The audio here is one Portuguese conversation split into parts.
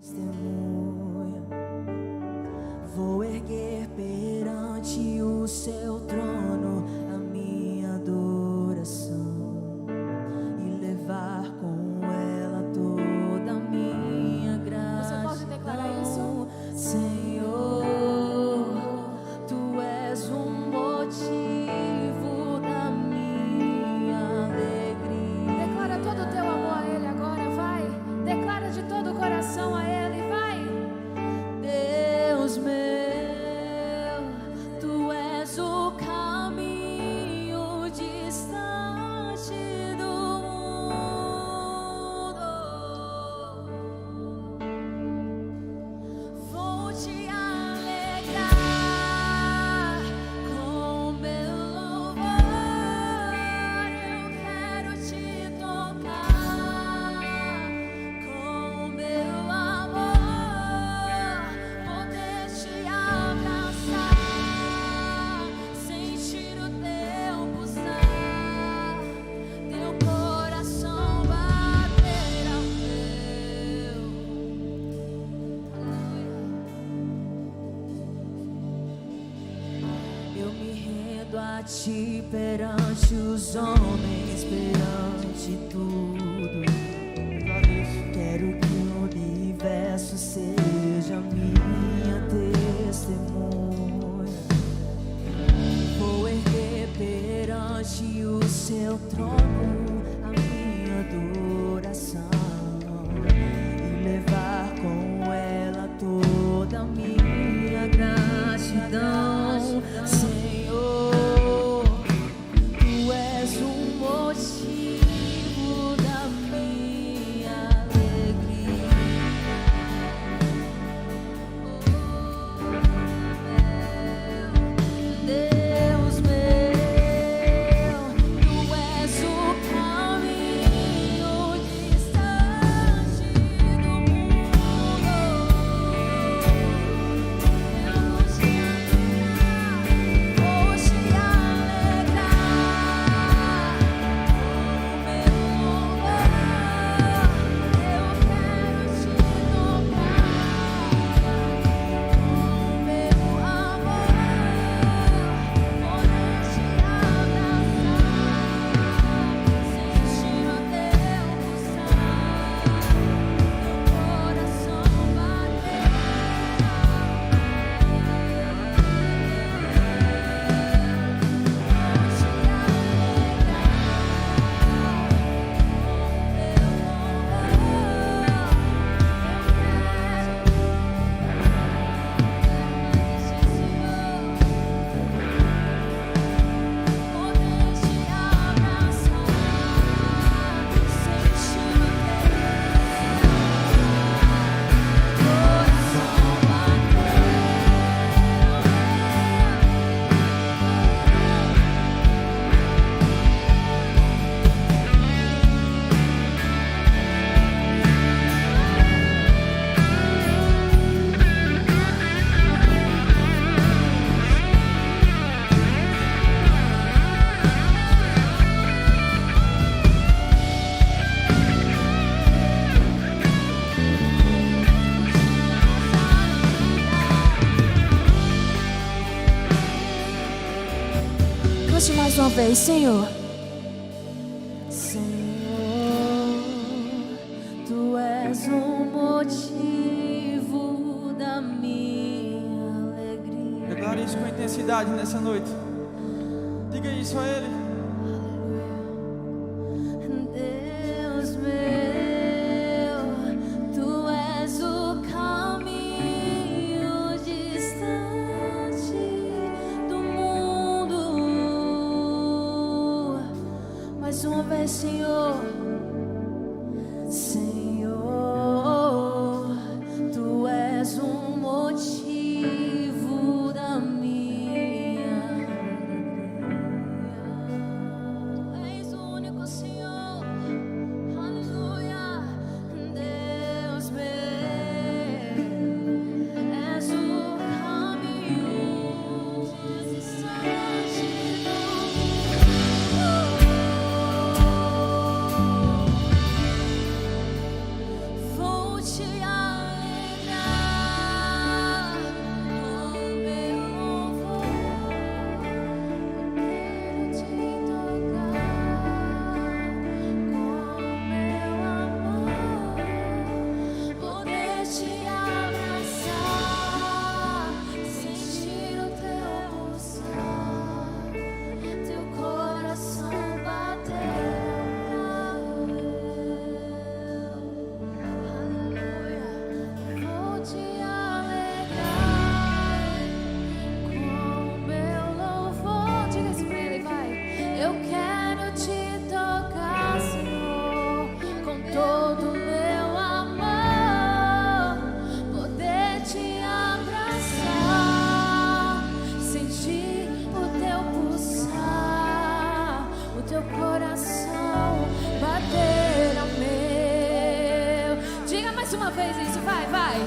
Testemunha, vou erguer perante o seu trono a minha adoração e levar com ela toda a minha graça. Você pode declarar isso? Senhor, tu és um motivo da minha alegria. Declara todo o teu amor a Ele agora, vai. Declara de todo o coração a Ele, vai. Deus meu, tu és o caminho distante do mundo. Vou te alegrar com meu louvor. Eu quero te tocar com meu amor, poder te abraçar, sentir o teu pulsar, teu coração bater ao meu. Eu me rendo a ti perante os homens, perante tudo. Quero que o universo seja minha testemunha. Vou erguer perante o seu trono a minha adoração e levar com ela toda a minha gratidão. Senhor, tu és um motivo da minha alegria. Deus meu, tu és o caminho distante do mundo. Eu vou te alegrar com meu louvor. Eu quero te tocar com meu amor, poder te abraçar, sentir o teu pulsar, teu coração bater. Cante mais uma vez, Senhor. Senhor, tu és o motivo da minha alegria. Declare isso com intensidade nessa noite. Diga isso a Ele. Deus meu, tu és o caminho distante do mundo. Mais uma vez, Senhor. Senhor, tu és um motivo da minha alegria. És o único Senhor. Aleluia. Deus meu, és o caminho distante do mundo. teu coração bater ao meu. Diga mais uma vez isso, vai, vai.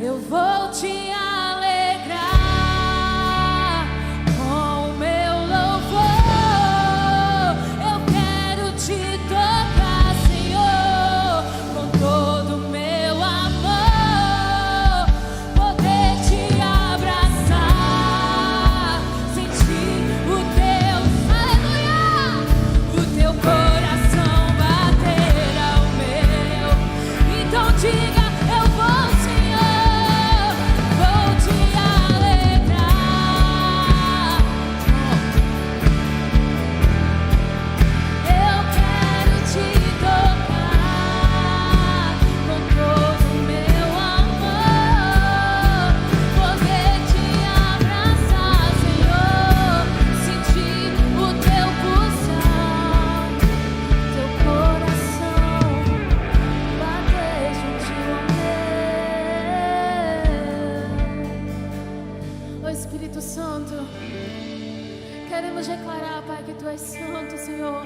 Eu vou te alegrar com o meu louvor. Eu quero te tocar, Senhor, com todo o meu amor. Poder te abraçar, sentir o teu, aleluia, o teu coração bater ao meu. Então diga, eu vou, Senhor, vou te alegrar. Eu quero te tocar com todo o meu amor. Poder te abraçar, Senhor, sentir o teu pulsar, teu coração bater juntinho ao meu. Ô Espírito Santo, queremos declarar, Pai, que Tu és santo, Senhor.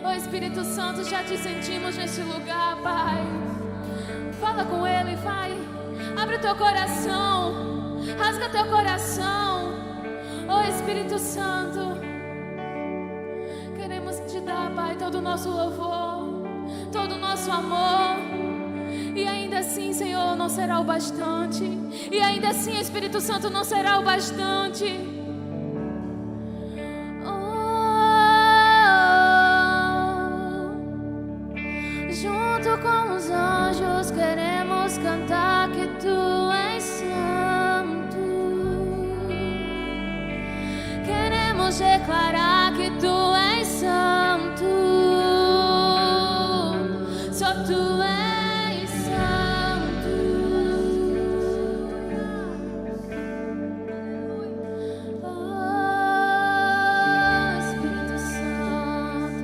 Ô Espírito Santo, já te sentimos neste lugar, Pai. Fala com Ele, vai. Abre o teu coração, rasga teu coração. Ô Espírito Santo, queremos te dar, Pai, todo o nosso louvor, todo o nosso amor. E ainda assim, Senhor, não será o bastante. E ainda assim, Espírito Santo, não será o bastante. Junto com os anjos queremos cantar que Tu és santo. Queremos declarar que Tu és santo. Só Tu és santo. Oh, Espírito Santo.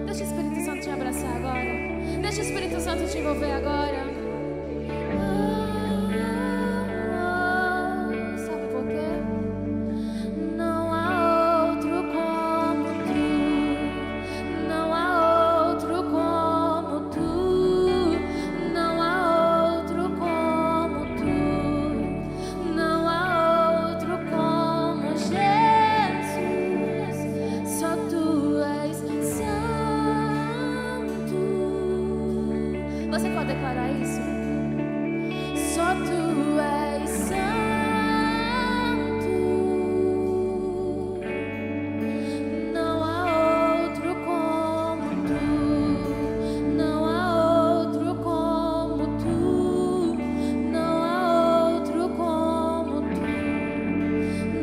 Deixa o Espírito Santo te abraçar agora. Deixa o Espírito Santo te envolver agora. Sabe por quê? Não há outro como Tu. Não há outro como Tu. Não há outro como Tu. Não há outro como Jesus. Só Tu és santo. Você pode declarar isso? Só Tu és santo. Não há outro como Tu. Não há outro como Tu. Não há outro como Tu.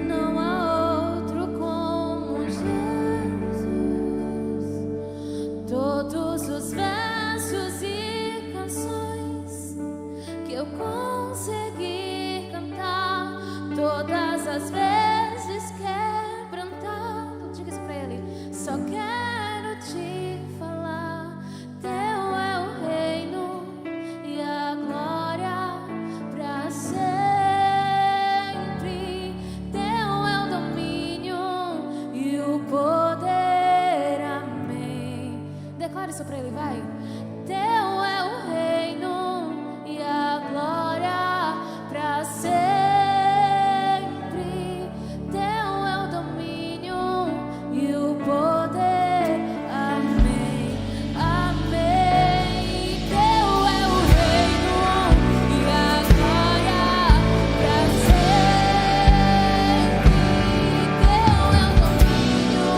Não há outro como Jesus. Todos os versos e canções que eu consegui cantar, todas as vezes quebrantado, diga isso pra Ele. Só quero te falar, Teu é o reino e a glória pra sempre. Teu é o domínio e o poder, amém. Declara isso pra Ele, vai. Teu é o reino e a glória pra sempre. Teu é o domínio e o poder, amém, amém. Teu é o reino e a glória pra sempre. Teu é o domínio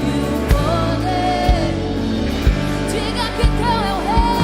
e o poder. Diga que Teu é o reino.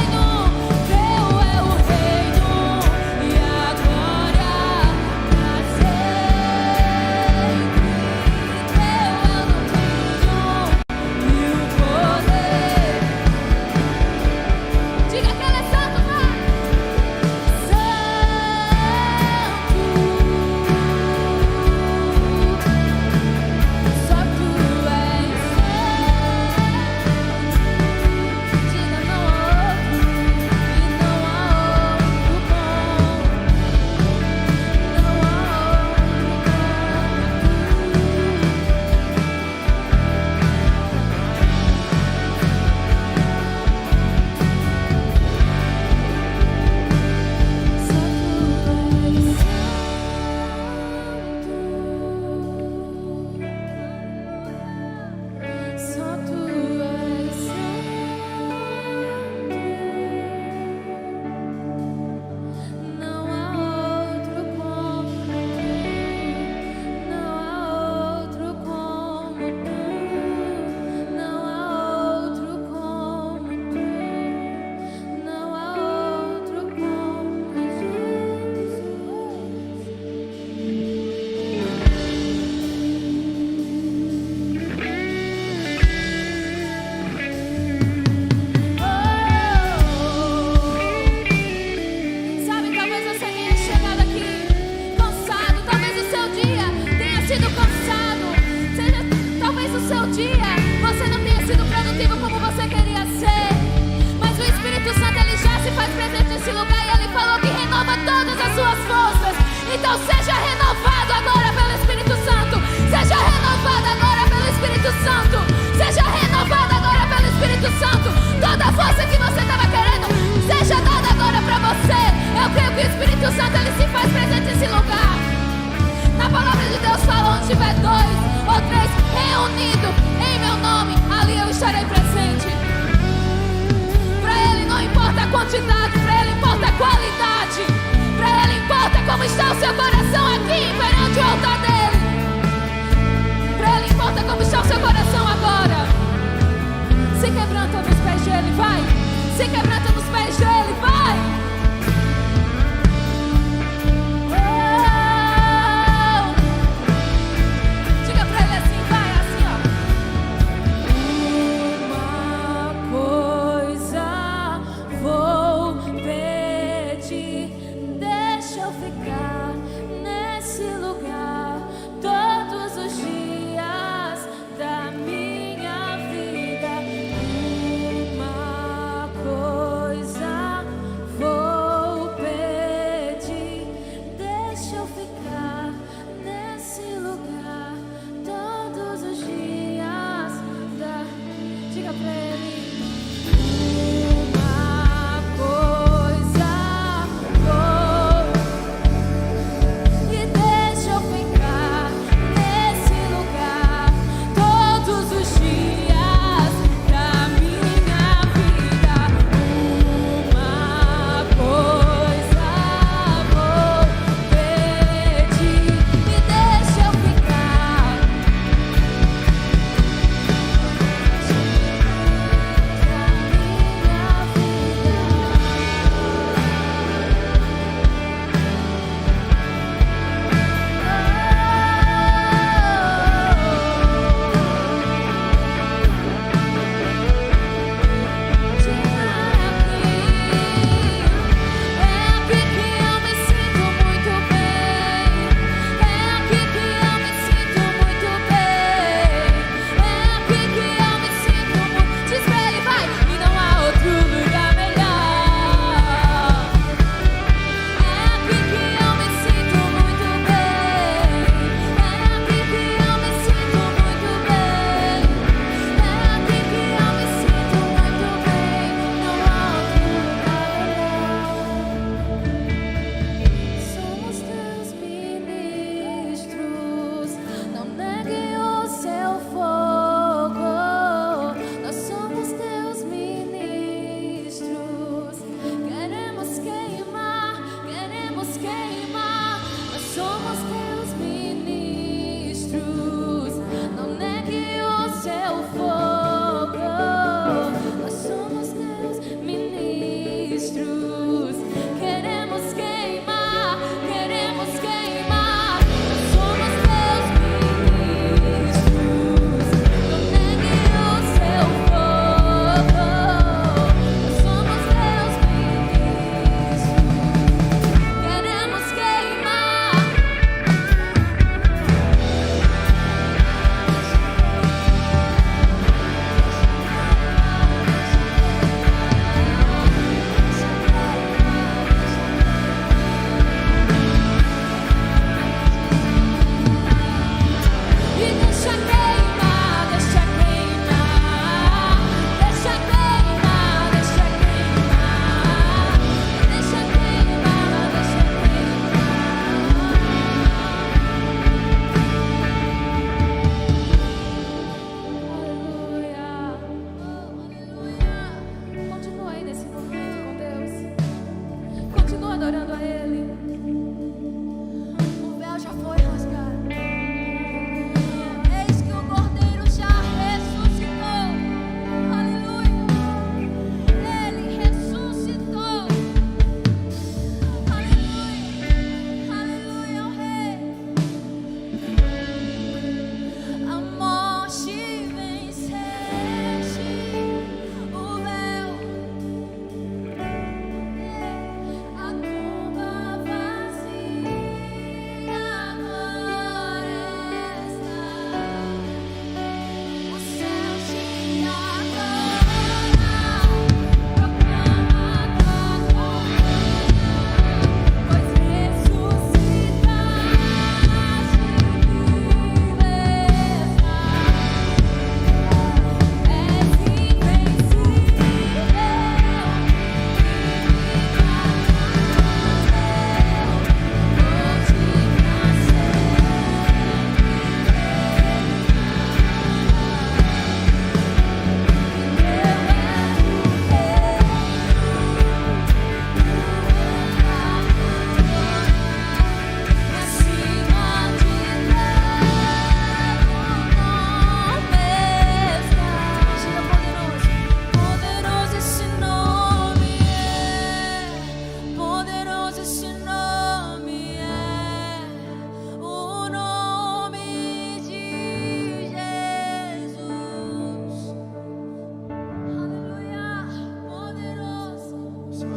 como está o seu coração aqui perante o altar dele. Pra ele importa como está o seu coração agora. Se quebranta nos pés dele, vai. Se quebranta nos pés dele, vai. Diga pra ele assim, vai, assim, ó. Uma coisa vou pedir, deixa eu ficar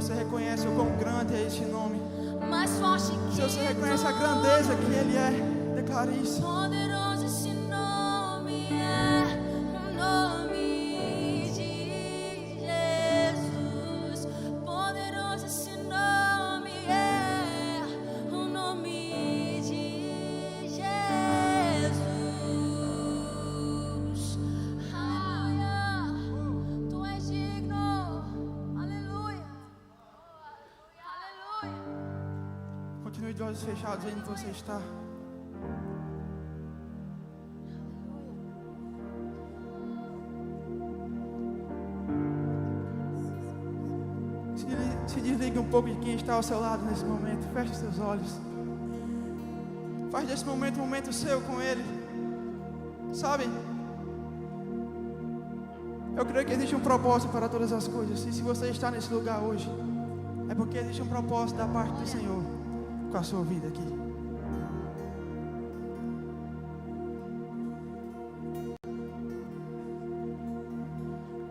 você reconhece o quão grande é este nome, mais forte se que você reconhece a grandeza que Ele é, declare isso. poderoso esse nome é, o nome de Jesus. Poderoso esse nome é, o nome de Jesus. Aleluia, tu és digno. Aleluia, aleluia. Continue de olhos fechados aí onde você está. Se desligue um pouco de quem está ao seu lado nesse momento. Feche seus olhos. Faz desse momento um momento seu com Ele. Sabe? Eu creio que existe um propósito para todas as coisas. E se você está nesse lugar hoje, é porque existe um propósito da parte do Senhor com a sua vida aqui.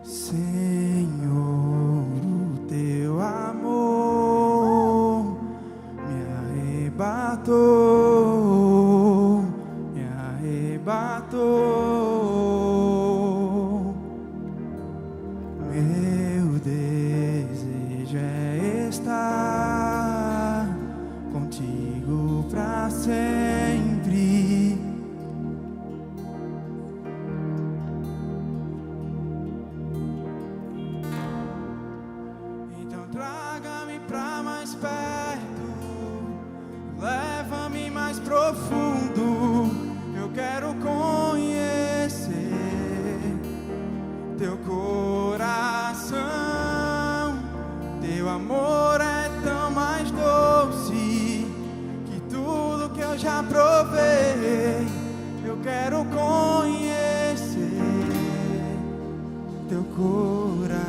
Senhor, o teu amor me arrebatou, me arrebatou. Meu desejo é estar contigo pra sempre. Então traga-me pra mais perto, leva-me mais profundo. Eu quero conhecer teu coração. Teu amor é tão mais doce que tudo que eu já provei. Eu quero conhecer teu coração.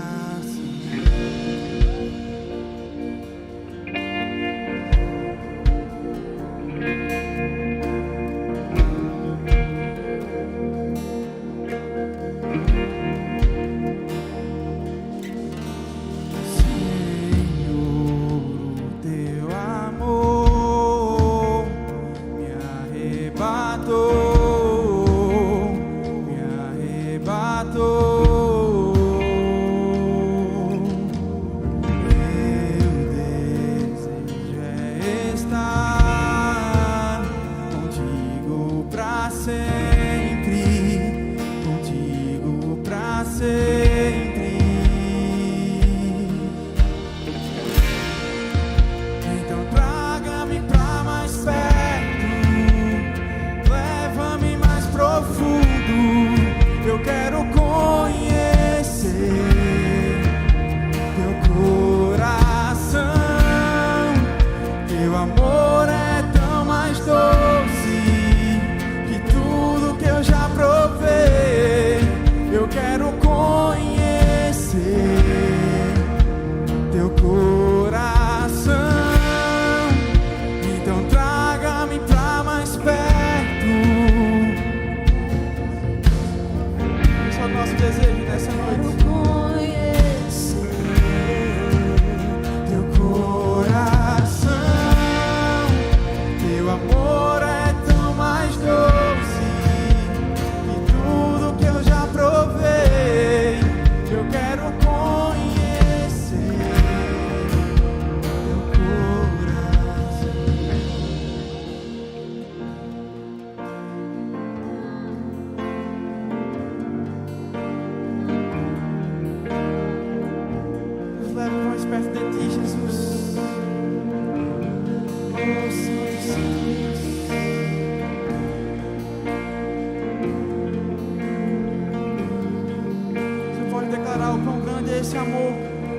Esse amor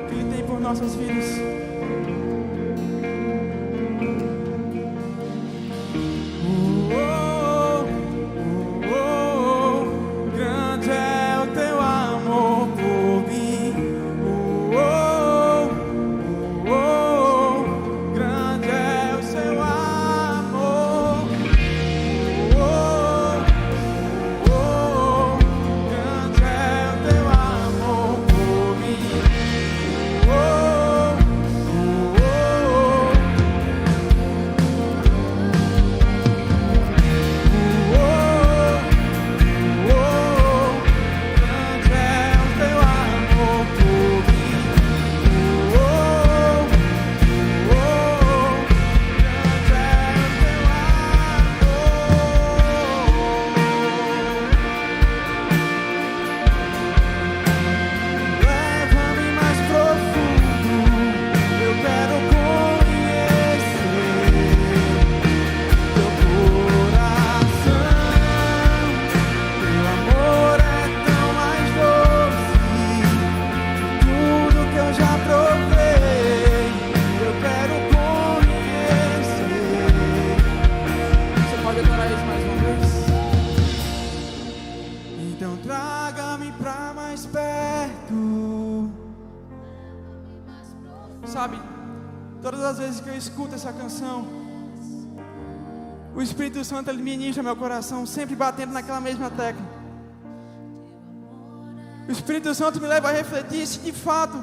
que Ele tem por nossas vidas. Grande é o teu amor por mim. Grande é o seu amor. Grande é o teu amor por mim. traga-me pra mais perto. Sabe, todas as vezes que eu escuto essa canção, o Espírito Santo ele ministra meu coração, sempre batendo naquela mesma tecla. O Espírito Santo me leva a refletir se de fato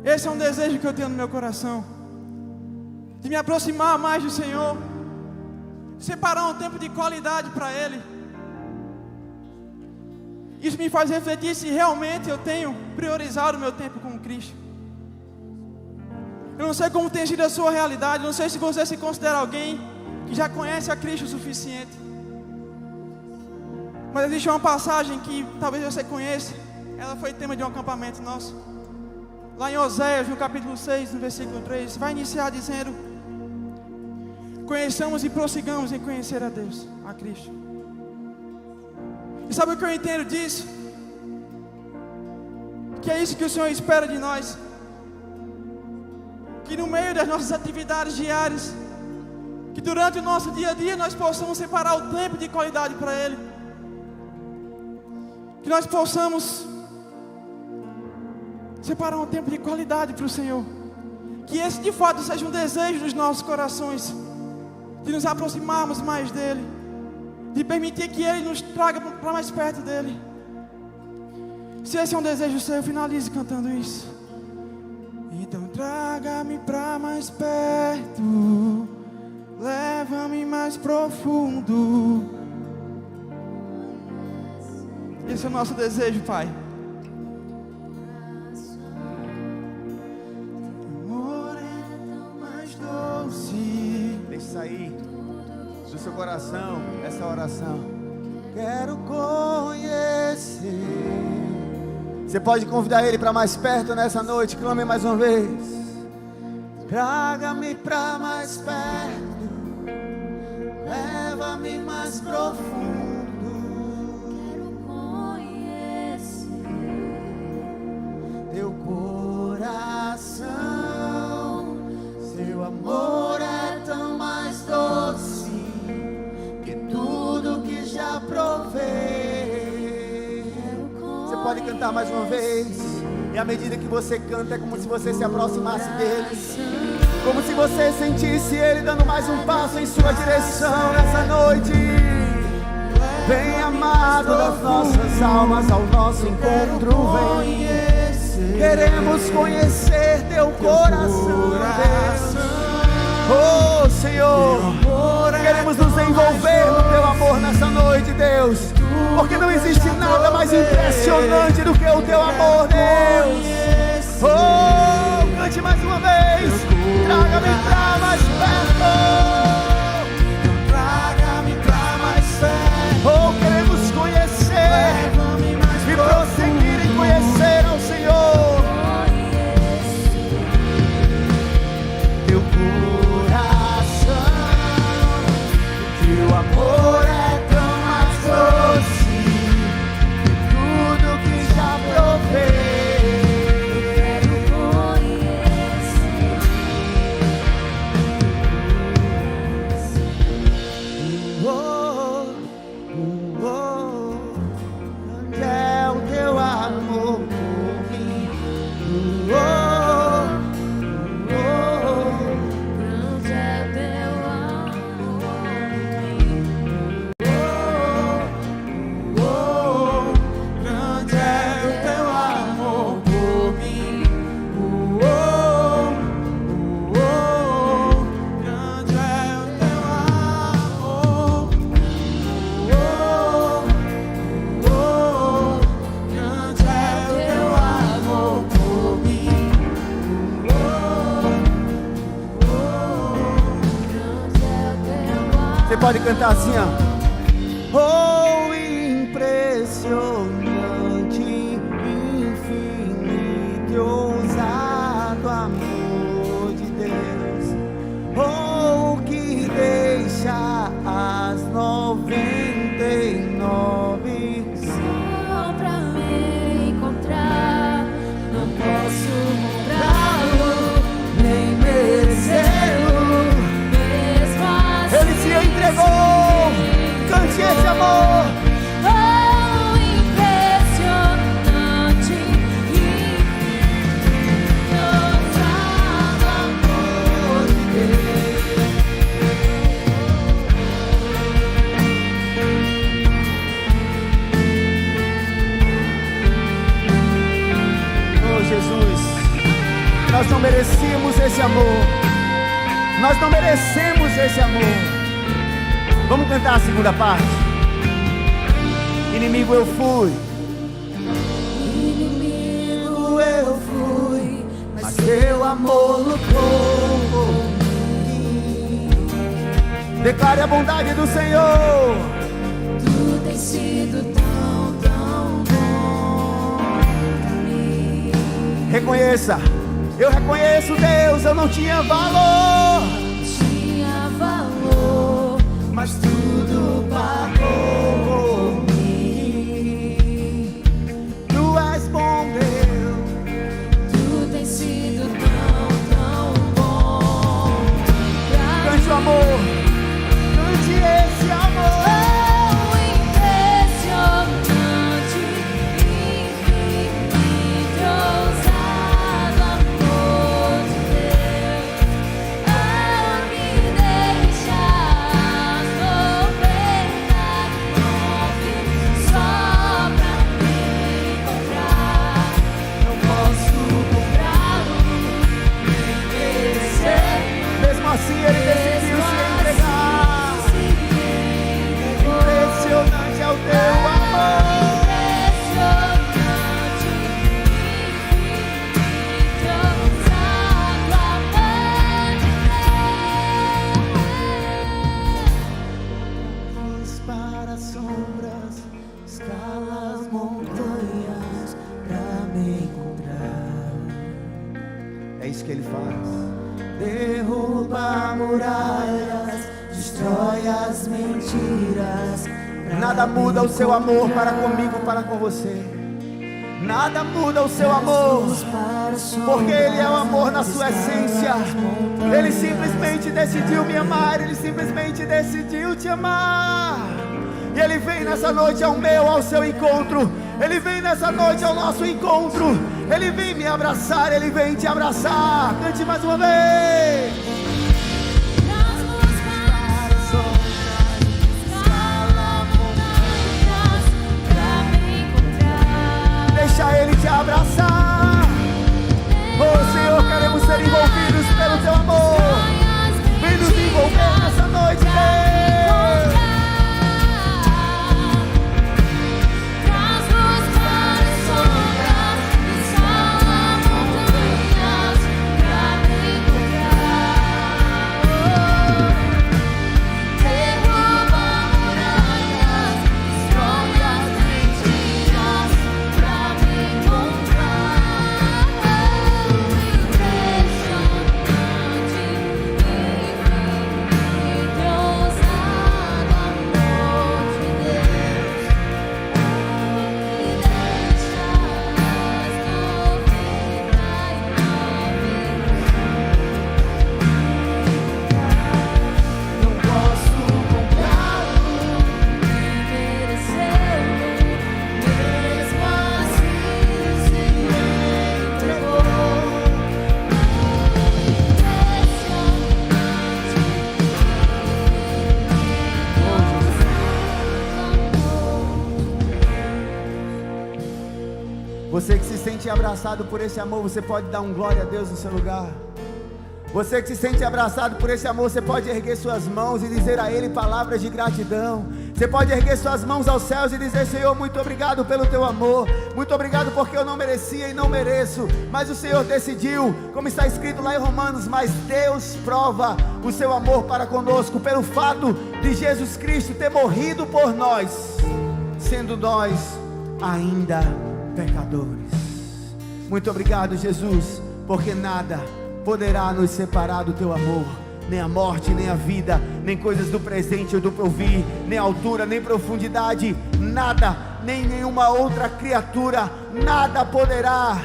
esse é um desejo que eu tenho no meu coração, de me aproximar mais do Senhor, separar um tempo de qualidade para Ele. Isso me faz refletir se realmente eu tenho priorizado o meu tempo com Cristo. Eu não sei como tem sido a sua realidade, não sei se você se considera alguém que já conhece a Cristo o suficiente. Mas existe uma passagem que talvez você conheça, ela foi tema de um acampamento nosso. Lá em Oséias, no capítulo 6, no versículo 3, vai iniciar dizendo: conheçamos e prossigamos em conhecer a Deus, a Cristo. E sabe o que eu entendo disso? Que é isso que o Senhor espera de nós. Que no meio das nossas atividades diárias, que durante o nosso dia a dia nós possamos separar o tempo de qualidade para Ele. Que nós possamos separar um tempo de qualidade para o Senhor. Que esse de fato seja um desejo dos nossos corações, de nos aproximarmos mais dEle, de permitir que Ele nos traga para mais perto dEle. Se esse é um desejo seu, finalize cantando isso. Então traga-me para mais perto, leva-me mais profundo. Esse é o nosso desejo, Pai. Amor é tão mais doce. Deixe sair do seu coração essa oração. Quero conhecer. Você pode convidar Ele para mais perto nessa noite. Clame mais uma vez. Traga-me para mais perto, leva-me mais profundo. Quero conhecer Teu coração, seu amor é tão mais doce que tudo que já provei. Você pode cantar mais uma vez, e à medida que você canta é como se você se aproximasse dele, como se você sentisse ele dando mais um passo em sua direção nessa noite. Vem, amado das nossas almas, ao nosso encontro vem. Queremos conhecer teu coração, Deus. Oh Senhor, queremos nos envolver no teu amor nessa noite, Deus, porque não existe nada mais impressionante do que o teu amor, Deus. Oh, cante mais uma vez. Traga-me pra mais perto. Traga-me pra mais perto. Oh, queremos conhecer e prosseguir em conhecer ao Senhor. Teu coração, teu amor é tão mais doce que tudo que já provei. Onde é o teu amor por mim? grande é teu Grande é o teu amor por mim. Grande é o teu amor. Grande é o teu amor por mim. Você pode cantar assim, ó. Oh, impressionante, infinito e ousado amor de Deus. Oh, que deixa as 99 só pra me encontrar. Não posso comprá-lo, nem merecê-lo. Mesmo assim, Ele se entregou. Jesus. Nós não merecíamos esse amor. Nós não merecemos esse amor. Vamos cantar a segunda parte. Inimigo eu fui. Inimigo eu fui, Mas teu amor lutou por mim. Declare a bondade do Senhor. tu tens sido tão, tão bom pra mim. Reconheça. Eu reconheço, Deus, eu não tinha valor. Não tinha valor, Mas tudo pagou por mim. Tu és bom, Deus. tu tens sido tão, tão bom pra Cante o amor. Cante esse amor. Oh, impressionante, infinito, ousado amor de Deus, a me deixar sofrer na morte só pra me encontrar. Não posso comprá-lo, nem merecer. Mesmo assim ele decidiu se entregar. Impressionante é o teu amor. Para as sombras, Escala as montanhas pra me encontrar. é isso que ele faz. Derruba muralhas, destrói as mentiras. pra Nada muda o seu me amor para encontrar. comigo, para com você. Nada muda o seu amor, Luz para as porque Ele é o sombras, amor na sua essência. escala as montanhas. Ele simplesmente decidiu me amar. Ele simplesmente decidiu te amar. E Ele vem nessa noite ao meu, ao seu encontro. Ele vem nessa noite ao nosso encontro. Ele vem me abraçar, Ele vem te abraçar. Cante mais uma vez. Traz luz para as sombras, escala montanhas pra me encontrar. Deixa Ele te abraçar. Oh Senhor, queremos ser envolvidos pelo teu amor. Vem nos envolver nessa noite, Deus. Traz luz para as sombras, escala montanhas pra me encontrar. Derruba muralhas, destrói as mentiras pra me encontrar. Impressionante, infinito, ousado amor de Deus. Me deixas não posso comprá-lo, nem merecê-lo. Mesmo assim se entregou. Você que se sente abraçado por esse amor, você pode dar um glória a Deus no seu lugar. Você que se sente abraçado por esse amor, você pode erguer suas mãos e dizer a Ele palavras de gratidão. Você pode erguer suas mãos aos céus e dizer: Senhor, muito obrigado pelo teu amor. Muito obrigado porque eu não merecia e não mereço, mas o Senhor decidiu, como está escrito lá em Romanos. Mas Deus prova o seu amor para conosco pelo fato de Jesus Cristo ter morrido por nós, sendo nós ainda pecadores. Muito obrigado, Jesus, porque nada poderá nos separar do teu amor. Nem a morte, nem a vida, nem coisas do presente ou do porvir, nem altura, nem profundidade, nada, nem nenhuma outra criatura, nada poderá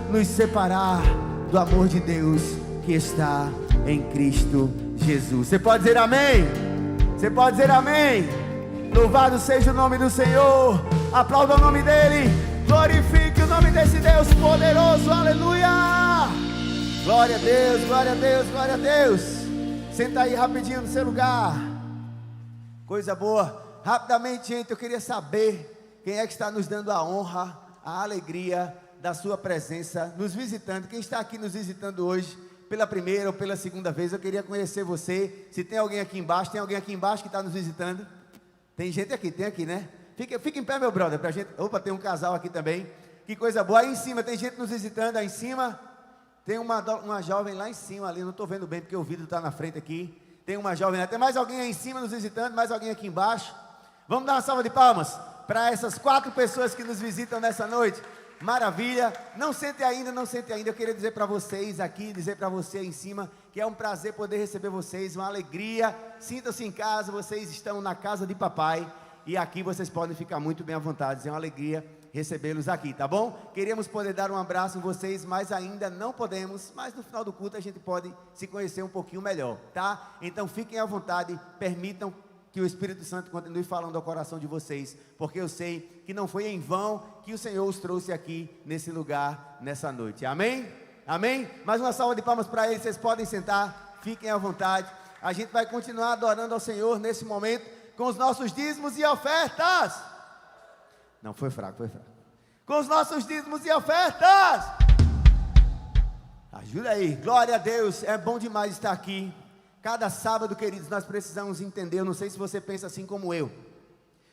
nos separar do amor de Deus que está em Cristo Jesus. Você pode dizer amém? Você pode dizer amém? Louvado seja o nome do Senhor. Aplauda o nome dEle. Glorifique o nome desse Deus poderoso. Aleluia. Glória a Deus, glória a Deus, glória a Deus. Senta aí rapidinho no seu lugar. Coisa boa. Rapidamente, gente, eu queria saber quem é que está nos dando a honra, a alegria da sua presença, nos visitando. Quem está aqui nos visitando hoje, pela primeira ou pela segunda vez, eu queria conhecer você. Se tem alguém aqui embaixo, tem alguém aqui embaixo que está nos visitando? Tem gente aqui, tem aqui, né? Fica em pé, meu brother, pra gente. Opa, tem um casal aqui também. Que coisa boa. Aí em cima, tem gente nos visitando, aí em cima. Tem uma jovem lá em cima ali, não estou vendo bem porque o vidro está na frente aqui. Tem uma jovem lá. Tem mais alguém aí em cima nos visitando, mais alguém aqui embaixo. Vamos dar uma salva de palmas para essas 4 pessoas que nos visitam nessa noite. Maravilha. Não sente ainda. Eu queria dizer para vocês aqui, dizer para você aí em cima, que é um prazer poder receber vocês, uma alegria. Sintam-se em casa, vocês estão na casa de papai. E aqui vocês podem ficar muito bem à vontade. É uma alegria recebê-los aqui, tá bom? Queríamos poder dar um abraço em vocês, mas ainda não podemos. Mas no final do culto a gente pode se conhecer um pouquinho melhor, tá? Então fiquem à vontade, permitam que o Espírito Santo continue falando ao coração de vocês, porque eu sei que não foi em vão que o Senhor os trouxe aqui nesse lugar, nessa noite. Amém? Amém? Mais uma salva de palmas para eles. Vocês podem sentar, fiquem à vontade. A gente vai continuar adorando ao Senhor nesse momento com os nossos dízimos e ofertas. Não, foi fraco. Com os nossos dízimos e ofertas. Ajuda aí, glória a Deus. É bom demais estar aqui. Cada sábado, queridos, nós precisamos entender. Eu não sei se você pensa assim como eu,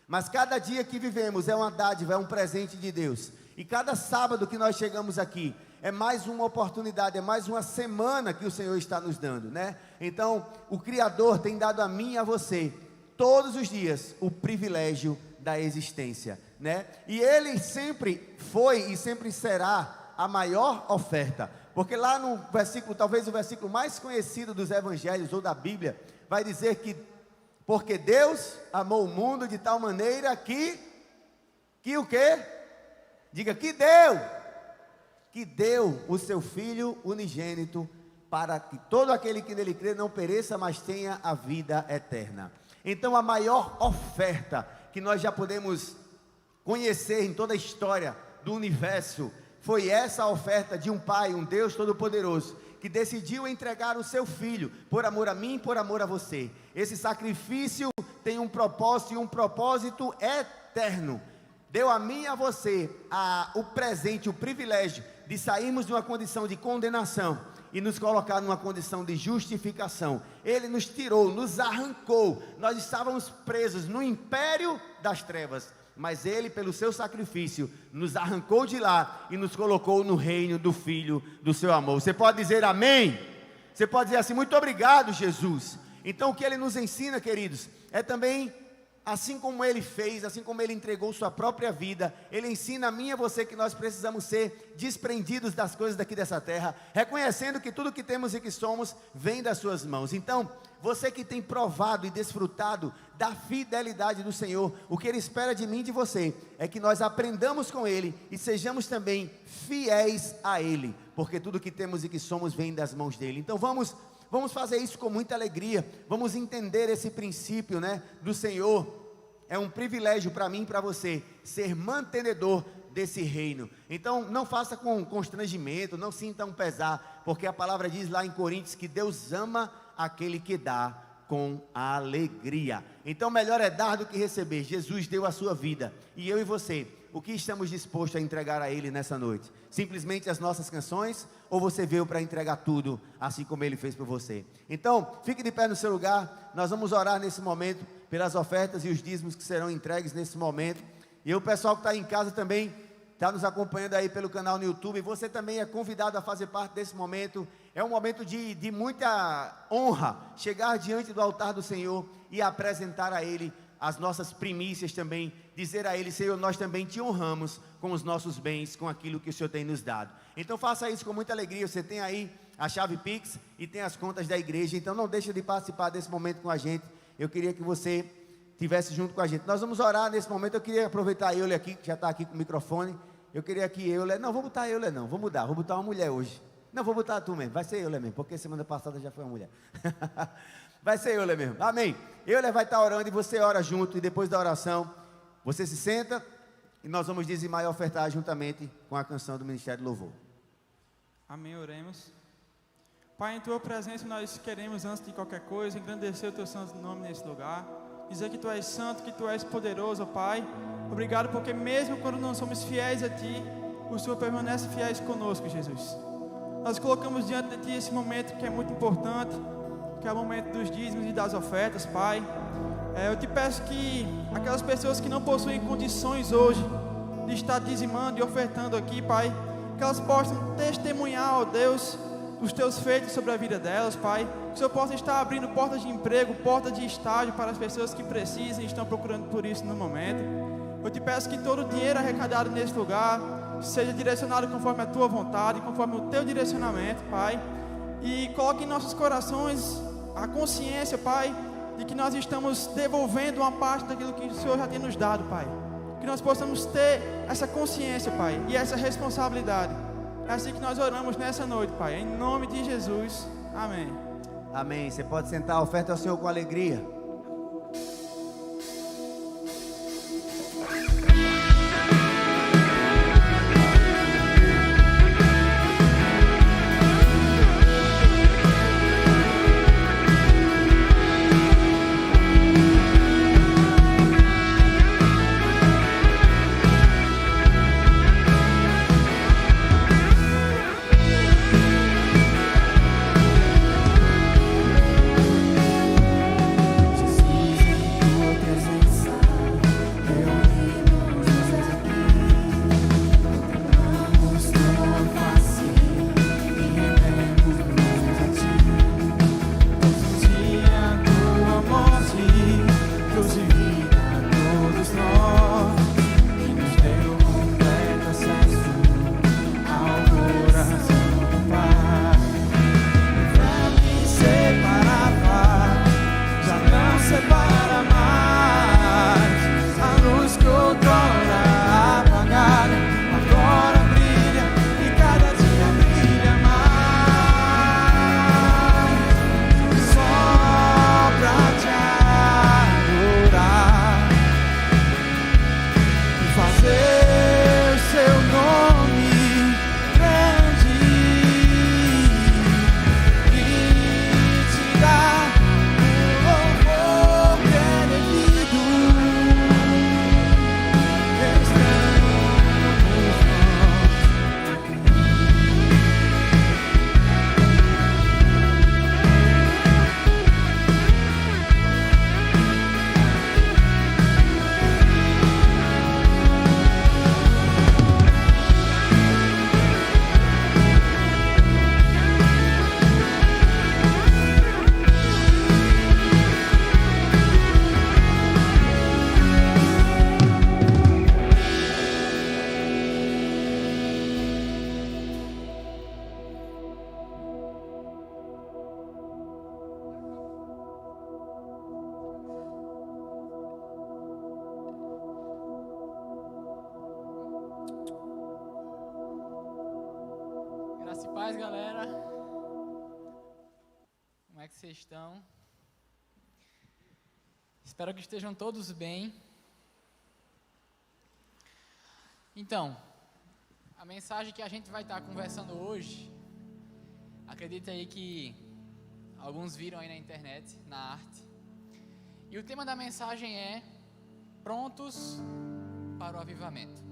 mas cada dia que vivemos é uma dádiva, é um presente de Deus. E cada sábado que nós chegamos aqui é mais uma oportunidade, é mais uma semana que o Senhor está nos dando, né? Então, o Criador tem dado a mim e a você, todos os dias, o privilégio da existência, né? E Ele sempre foi e sempre será a maior oferta. Porque lá no versículo, talvez o versículo mais conhecido dos evangelhos ou da Bíblia, vai dizer que, porque Deus amou o mundo de tal maneira que o quê? Diga, que deu o seu Filho unigênito, para que todo aquele que nele crê não pereça, mas tenha a vida eterna. Então a maior oferta que nós já podemos conhecer em toda a história do universo, foi essa a oferta de um Pai, um Deus Todo-Poderoso, que decidiu entregar o seu Filho, por amor a mim e por amor a você. Esse sacrifício tem um propósito, e um propósito eterno. Deu a mim e a você o presente, o privilégio de sairmos de uma condição de condenação e nos colocar numa condição de justificação. Ele nos tirou, nos arrancou. Nós estávamos presos no império das trevas, mas Ele, pelo seu sacrifício, nos arrancou de lá e nos colocou no reino do Filho do seu amor. Você pode dizer amém? Você pode dizer assim, muito obrigado, Jesus. Então o que Ele nos ensina, queridos, é também, assim como Ele fez, assim como Ele entregou sua própria vida, Ele ensina a mim e a você que nós precisamos ser desprendidos das coisas daqui dessa terra, reconhecendo que tudo que temos e que somos, vem das suas mãos. Então, você que tem provado e desfrutado da fidelidade do Senhor, o que Ele espera de mim e de você, é que nós aprendamos com Ele e sejamos também fiéis a Ele, porque tudo que temos e que somos, vem das mãos dEle. Então vamos fazer isso com muita alegria, vamos entender esse princípio, né, do Senhor. É um privilégio para mim e para você, ser mantenedor desse reino. Então não faça com constrangimento, não sinta um pesar, porque a palavra diz lá em Coríntios, que Deus ama aquele que dá com alegria. Então melhor é dar do que receber. Jesus deu a sua vida, e eu e você, o que estamos dispostos a entregar a Ele nessa noite? Simplesmente as nossas canções, ou você veio para entregar tudo, assim como Ele fez por você? Então, fique de pé no seu lugar. Nós vamos orar nesse momento pelas ofertas e os dízimos que serão entregues nesse momento. E o pessoal que está em casa também está nos acompanhando aí pelo canal no YouTube. Você também é convidado a fazer parte desse momento. É um momento de muita honra, chegar diante do altar do Senhor e apresentar a Ele as nossas primícias também, dizer a Ele, Senhor, nós também te honramos com os nossos bens, com aquilo que o Senhor tem nos dado. Então faça isso com muita alegria. Você tem aí a chave Pix e tem as contas da igreja, então não deixe de participar desse momento com a gente. Eu queria que você estivesse junto com a gente. Nós vamos orar nesse momento. Eu queria aproveitar a Euler aqui, que já está aqui com o microfone. Eu queria que Euler, não vou botar a Euler não, vou mudar, vou botar uma mulher hoje. Não, vou botar tu mesmo, vai ser Euler mesmo, porque semana passada já foi uma mulher. Vai ser Euler mesmo, amém. Euler vai estar orando e você ora junto, e depois da oração, você se senta e nós vamos dizimar e ofertar juntamente com a canção do Ministério do Louvor. Amém, oremos. Pai, em Tua presença nós queremos, antes de qualquer coisa, engrandecer o Teu santo nome nesse lugar, dizer que Tu és santo, que Tu és poderoso, Pai. Obrigado porque mesmo quando não somos fiéis a Ti, o Senhor permanece fiéis conosco, Jesus. Nós colocamos diante de Ti esse momento que é muito importante, que é o momento dos dízimos e das ofertas, Pai. Eu Te peço que aquelas pessoas que não possuem condições hoje de estar dizimando e ofertando aqui, Pai, que elas possam testemunhar, ó Deus, os Teus feitos sobre a vida delas, Pai. Que o Senhor possa estar abrindo portas de emprego, portas de estágio para as pessoas que precisam e estão procurando por isso no momento. Eu Te peço que todo o dinheiro arrecadado nesse lugar seja direcionado conforme a Tua vontade, conforme o Teu direcionamento, Pai. E coloque em nossos corações a consciência, Pai, de que nós estamos devolvendo uma parte daquilo que o Senhor já tem nos dado, Pai. Que nós possamos ter essa consciência, Pai, e essa responsabilidade. É assim que nós oramos nessa noite, Pai. Em nome de Jesus. Amém. Amém. Você pode sentar, oferta ao Senhor com alegria. Graça e paz, galera. Como é que vocês estão? Espero que estejam todos bem. Então, a mensagem que a gente vai estar conversando hoje, acredita aí que alguns viram aí na internet, na arte. E o tema da mensagem é Prontos para o Avivamento.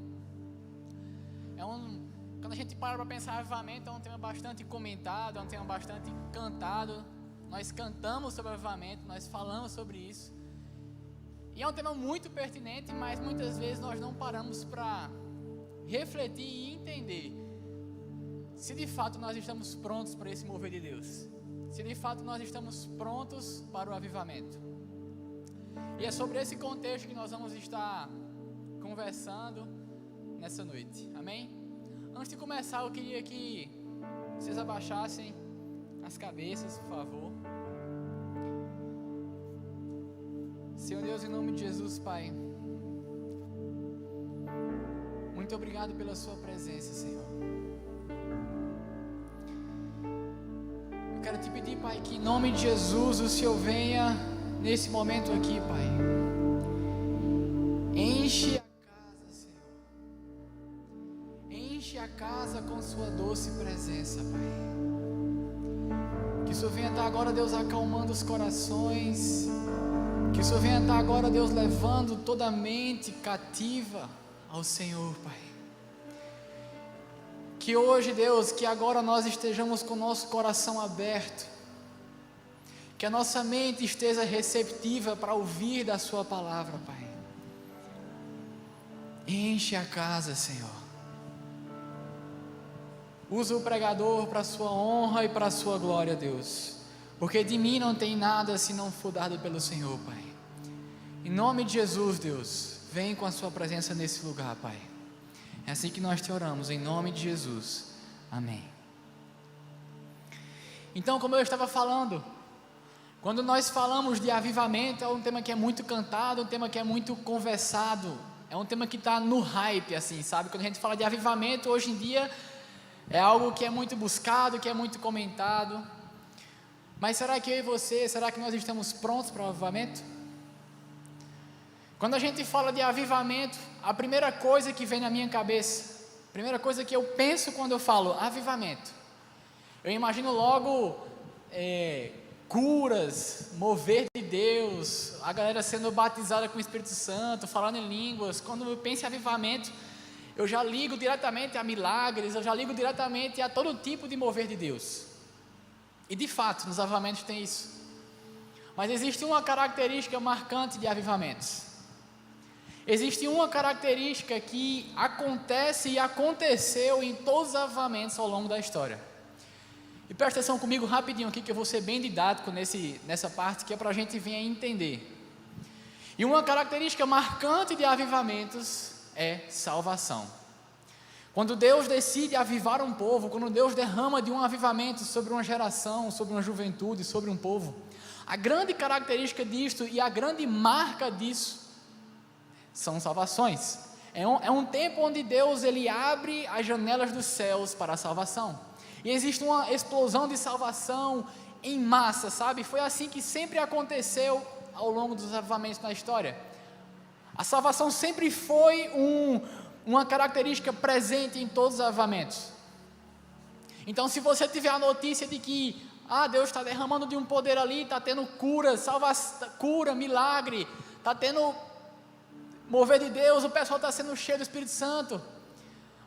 Quando a gente para pensar em avivamento, é um tema bastante comentado, é um tema bastante cantado. Nós cantamos sobre avivamento, nós falamos sobre isso. E é um tema muito pertinente, mas muitas vezes nós não paramos para refletir e entender se de fato nós estamos prontos para esse mover de Deus. Se de fato nós estamos prontos para o avivamento. E é sobre esse contexto que nós vamos estar conversando nessa noite. Amém? Antes de começar, eu queria que vocês abaixassem as cabeças, por favor. Senhor Deus, em nome de Jesus, Pai, muito obrigado pela sua presença, Senhor. Eu quero te pedir, Pai, que em nome de Jesus o Senhor venha nesse momento aqui, Pai. Enche a casa com sua doce presença, Pai. Que o Senhor venha estar agora, Deus, acalmando os corações. Que o Senhor venha estar agora, Deus, levando toda a mente cativa ao Senhor, Pai. Que hoje, Deus, que agora nós estejamos com o nosso coração aberto, que a nossa mente esteja receptiva para ouvir da sua palavra, Pai. Enche a casa, Senhor. Usa o pregador para a sua honra e para a sua glória, Deus, porque de mim não tem nada se não for dado pelo Senhor, Pai. Em nome de Jesus, Deus, vem com a sua presença nesse lugar, Pai. É assim que nós te oramos, em nome de Jesus, amém. Então, como eu estava falando, quando nós falamos de avivamento, é um tema que é muito cantado, um tema que é muito conversado, é um tema que está no hype, assim, sabe? Quando a gente fala de avivamento, hoje em dia, é algo que é muito buscado, que é muito comentado. Mas será que eu e você, será que nós estamos prontos para o avivamento? Quando a gente fala de avivamento, a primeira coisa que vem na minha cabeça, a primeira coisa que eu penso quando eu falo avivamento, eu imagino logo curas, mover de Deus, a galera sendo batizada com o Espírito Santo, falando em línguas. Quando eu penso em avivamento, eu já ligo diretamente a milagres, eu já ligo diretamente a todo tipo de mover de Deus. E de fato, nos avivamentos tem isso. Mas existe uma característica marcante de avivamentos. Existe uma característica que acontece e aconteceu em todos os avivamentos ao longo da história. E presta atenção comigo rapidinho aqui, que eu vou ser bem didático nessa parte, que é para a gente vir a entender. E uma característica marcante de avivamentos é salvação. Quando Deus decide avivar um povo, quando Deus derrama de um avivamento sobre uma geração, sobre uma juventude, sobre um povo, a grande característica disto e a grande marca disso são salvações. É um tempo onde Deus ele abre as janelas dos céus para a salvação. E existe uma explosão de salvação em massa, sabe? Foi assim que sempre aconteceu ao longo dos avivamentos na história. A salvação sempre foi uma característica presente em todos os avivamentos. Então, se você tiver a notícia de que Deus está derramando de um poder ali, está tendo cura, milagre, está tendo mover de Deus, o pessoal está sendo cheio do Espírito Santo,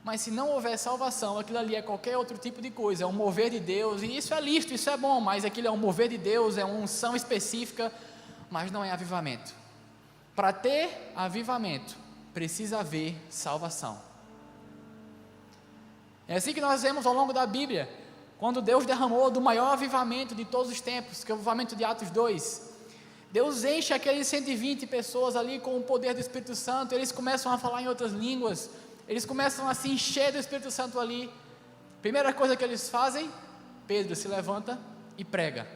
mas se não houver salvação, aquilo ali é qualquer outro tipo de coisa, é um mover de Deus, e isso é lícito, isso é bom, mas aquilo é um mover de Deus, é uma unção específica, mas não é avivamento. Para ter avivamento, precisa haver salvação. É assim que nós vemos ao longo da Bíblia, quando Deus derramou do maior avivamento de todos os tempos, que é o avivamento de Atos 2, Deus enche aqueles 120 pessoas ali com o poder do Espírito Santo, eles começam a falar em outras línguas, eles começam a se encher do Espírito Santo ali. Primeira coisa que eles fazem, Pedro se levanta e prega,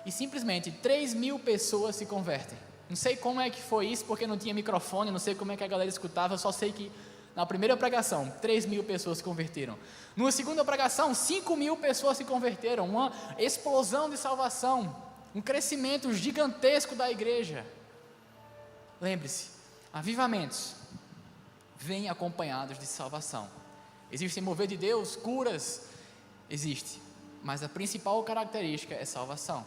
e simplesmente 3.000 pessoas se convertem. Não sei como é que foi isso, porque não tinha microfone, não sei como é que a galera escutava, eu só sei que na primeira pregação, 3.000 pessoas se converteram. Na segunda pregação, 5.000 pessoas se converteram, uma explosão de salvação, um crescimento gigantesco da igreja. Lembre-se, avivamentos vêm acompanhados de salvação. Existe mover de Deus, curas, existe, mas a principal característica é salvação.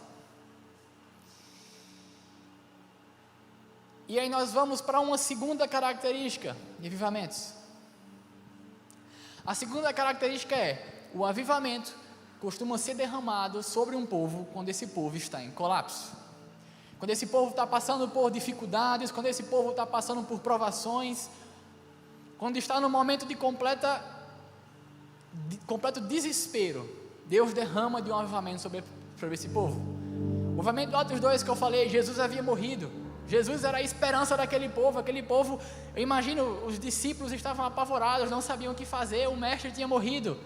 E aí nós vamos para uma segunda característica de avivamentos. A segunda característica é: o avivamento costuma ser derramado sobre um povo quando esse povo está em colapso, quando esse povo está passando por dificuldades, quando esse povo está passando por provações, quando está no momento de completo desespero. Deus derrama de um avivamento sobre esse povo. O avivamento do Atos 2 que eu falei, Jesus havia morrido, Jesus era a esperança daquele povo, eu imagino, os discípulos estavam apavorados, não sabiam o que fazer, o mestre tinha morrido,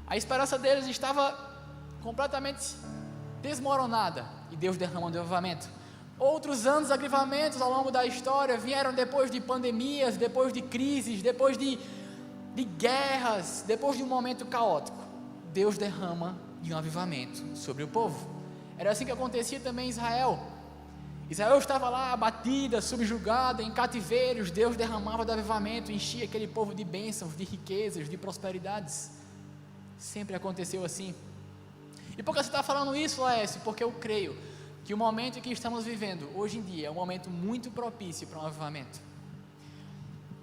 a esperança deles estava completamente desmoronada, e Deus derramou de avivamento. Outros anos de avivamentos ao longo da história vieram depois de pandemias, depois de crises, depois de guerras, depois de um momento caótico. Deus derrama de um avivamento sobre o povo. Era assim que acontecia também em Israel. Israel estava lá abatida, subjugada, em cativeiros. Deus derramava de avivamento, enchia aquele povo de bênçãos, de riquezas, de prosperidades. Sempre aconteceu assim. E por que você está falando isso, Laércio? Porque eu creio que o momento em que estamos vivendo hoje em dia é um momento muito propício para um avivamento.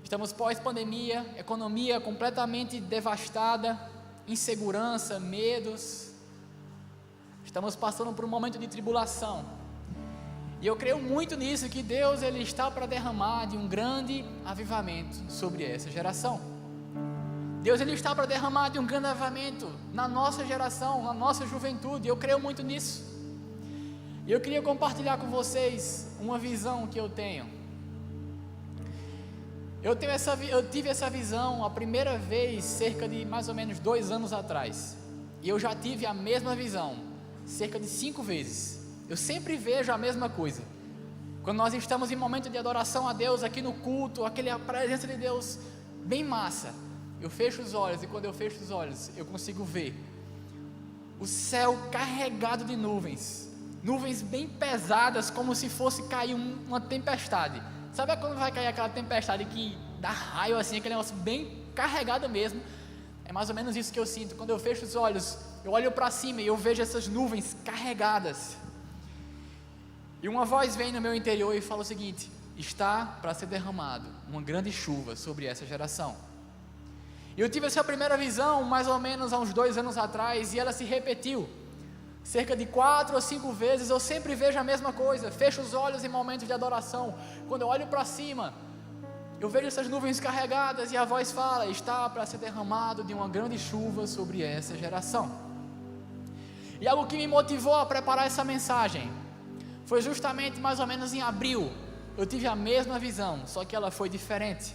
Estamos pós-pandemia, economia completamente devastada, insegurança, medos. Estamos passando por um momento de tribulação. E eu creio muito nisso, que Deus ele está para derramar de um grande avivamento sobre essa geração. Deus ele está para derramar de um grande avivamento na nossa geração, na nossa juventude. Eu creio muito nisso. E eu queria compartilhar com vocês uma visão que eu tenho. Eu tive essa visão a primeira vez cerca de mais ou menos 2 anos atrás. E eu já tive a mesma visão cerca de 5 vezes. Eu sempre vejo a mesma coisa. Quando nós estamos em momento de adoração a Deus, aqui no culto, a presença de Deus bem massa, eu fecho os olhos, e quando eu fecho os olhos, eu consigo ver o céu carregado de nuvens bem pesadas, como se fosse cair uma tempestade. Sabe quando vai cair aquela tempestade que dá raio assim, aquele negócio bem carregado mesmo? É mais ou menos isso que eu sinto. Quando eu fecho os olhos, eu olho para cima e eu vejo essas nuvens carregadas. E uma voz vem no meu interior e fala o seguinte: está para ser derramado uma grande chuva sobre essa geração. E eu tive essa primeira visão mais ou menos há uns 2 anos atrás, e ela se repetiu cerca de 4 ou 5 vezes. Eu sempre vejo a mesma coisa. Fecho os olhos em momentos de adoração. Quando eu olho para cima, eu vejo essas nuvens carregadas e a voz fala: está para ser derramado de uma grande chuva sobre essa geração. E algo que me motivou a preparar essa mensagem foi justamente mais ou menos em abril. Eu tive a mesma visão, só que ela foi diferente.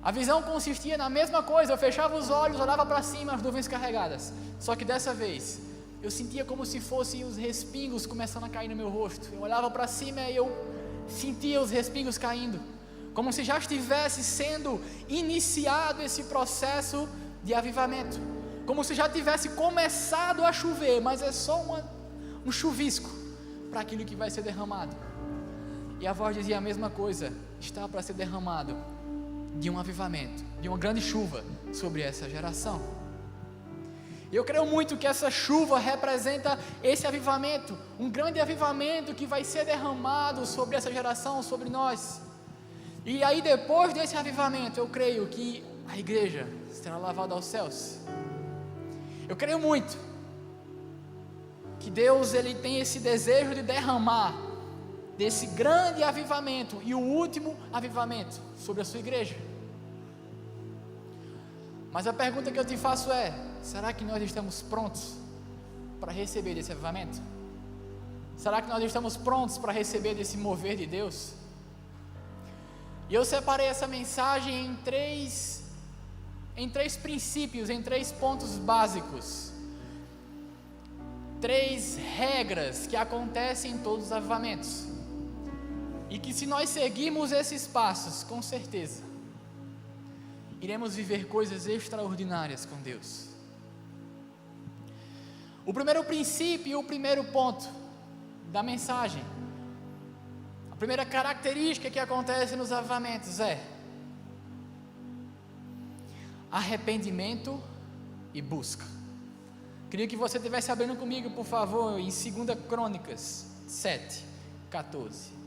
A visão consistia na mesma coisa. Eu fechava os olhos, olhava para cima, as nuvens carregadas. Só que dessa vez, eu sentia como se fossem os respingos começando a cair no meu rosto. Eu olhava para cima e eu sentia os respingos caindo, como se já estivesse sendo iniciado esse processo de avivamento, como se já tivesse começado a chover, mas é só um chuvisco para aquilo que vai ser derramado. E a voz dizia a mesma coisa: está para ser derramado de um avivamento, de uma grande chuva sobre essa geração. Eu creio muito que essa chuva representa esse avivamento, um grande avivamento que vai ser derramado sobre essa geração, sobre nós. E aí depois desse avivamento, eu creio que a igreja será levada aos céus. Eu creio muito que Deus ele tem esse desejo de derramar desse grande avivamento e o último avivamento sobre a sua igreja. Mas a pergunta que eu te faço é: será que nós estamos prontos para receber desse avivamento? Será que nós estamos prontos para receber desse mover de Deus? E eu separei essa mensagem em três princípios, em 3 pontos básicos. 3 regras que acontecem em todos os avivamentos, e que se nós seguirmos esses passos, com certeza iremos viver coisas extraordinárias com Deus. O primeiro princípio e o primeiro ponto da mensagem, a primeira característica que acontece nos avivamentos é arrependimento e busca. Queria que você estivesse abrindo comigo, por favor, em 2 Crônicas 7, 14.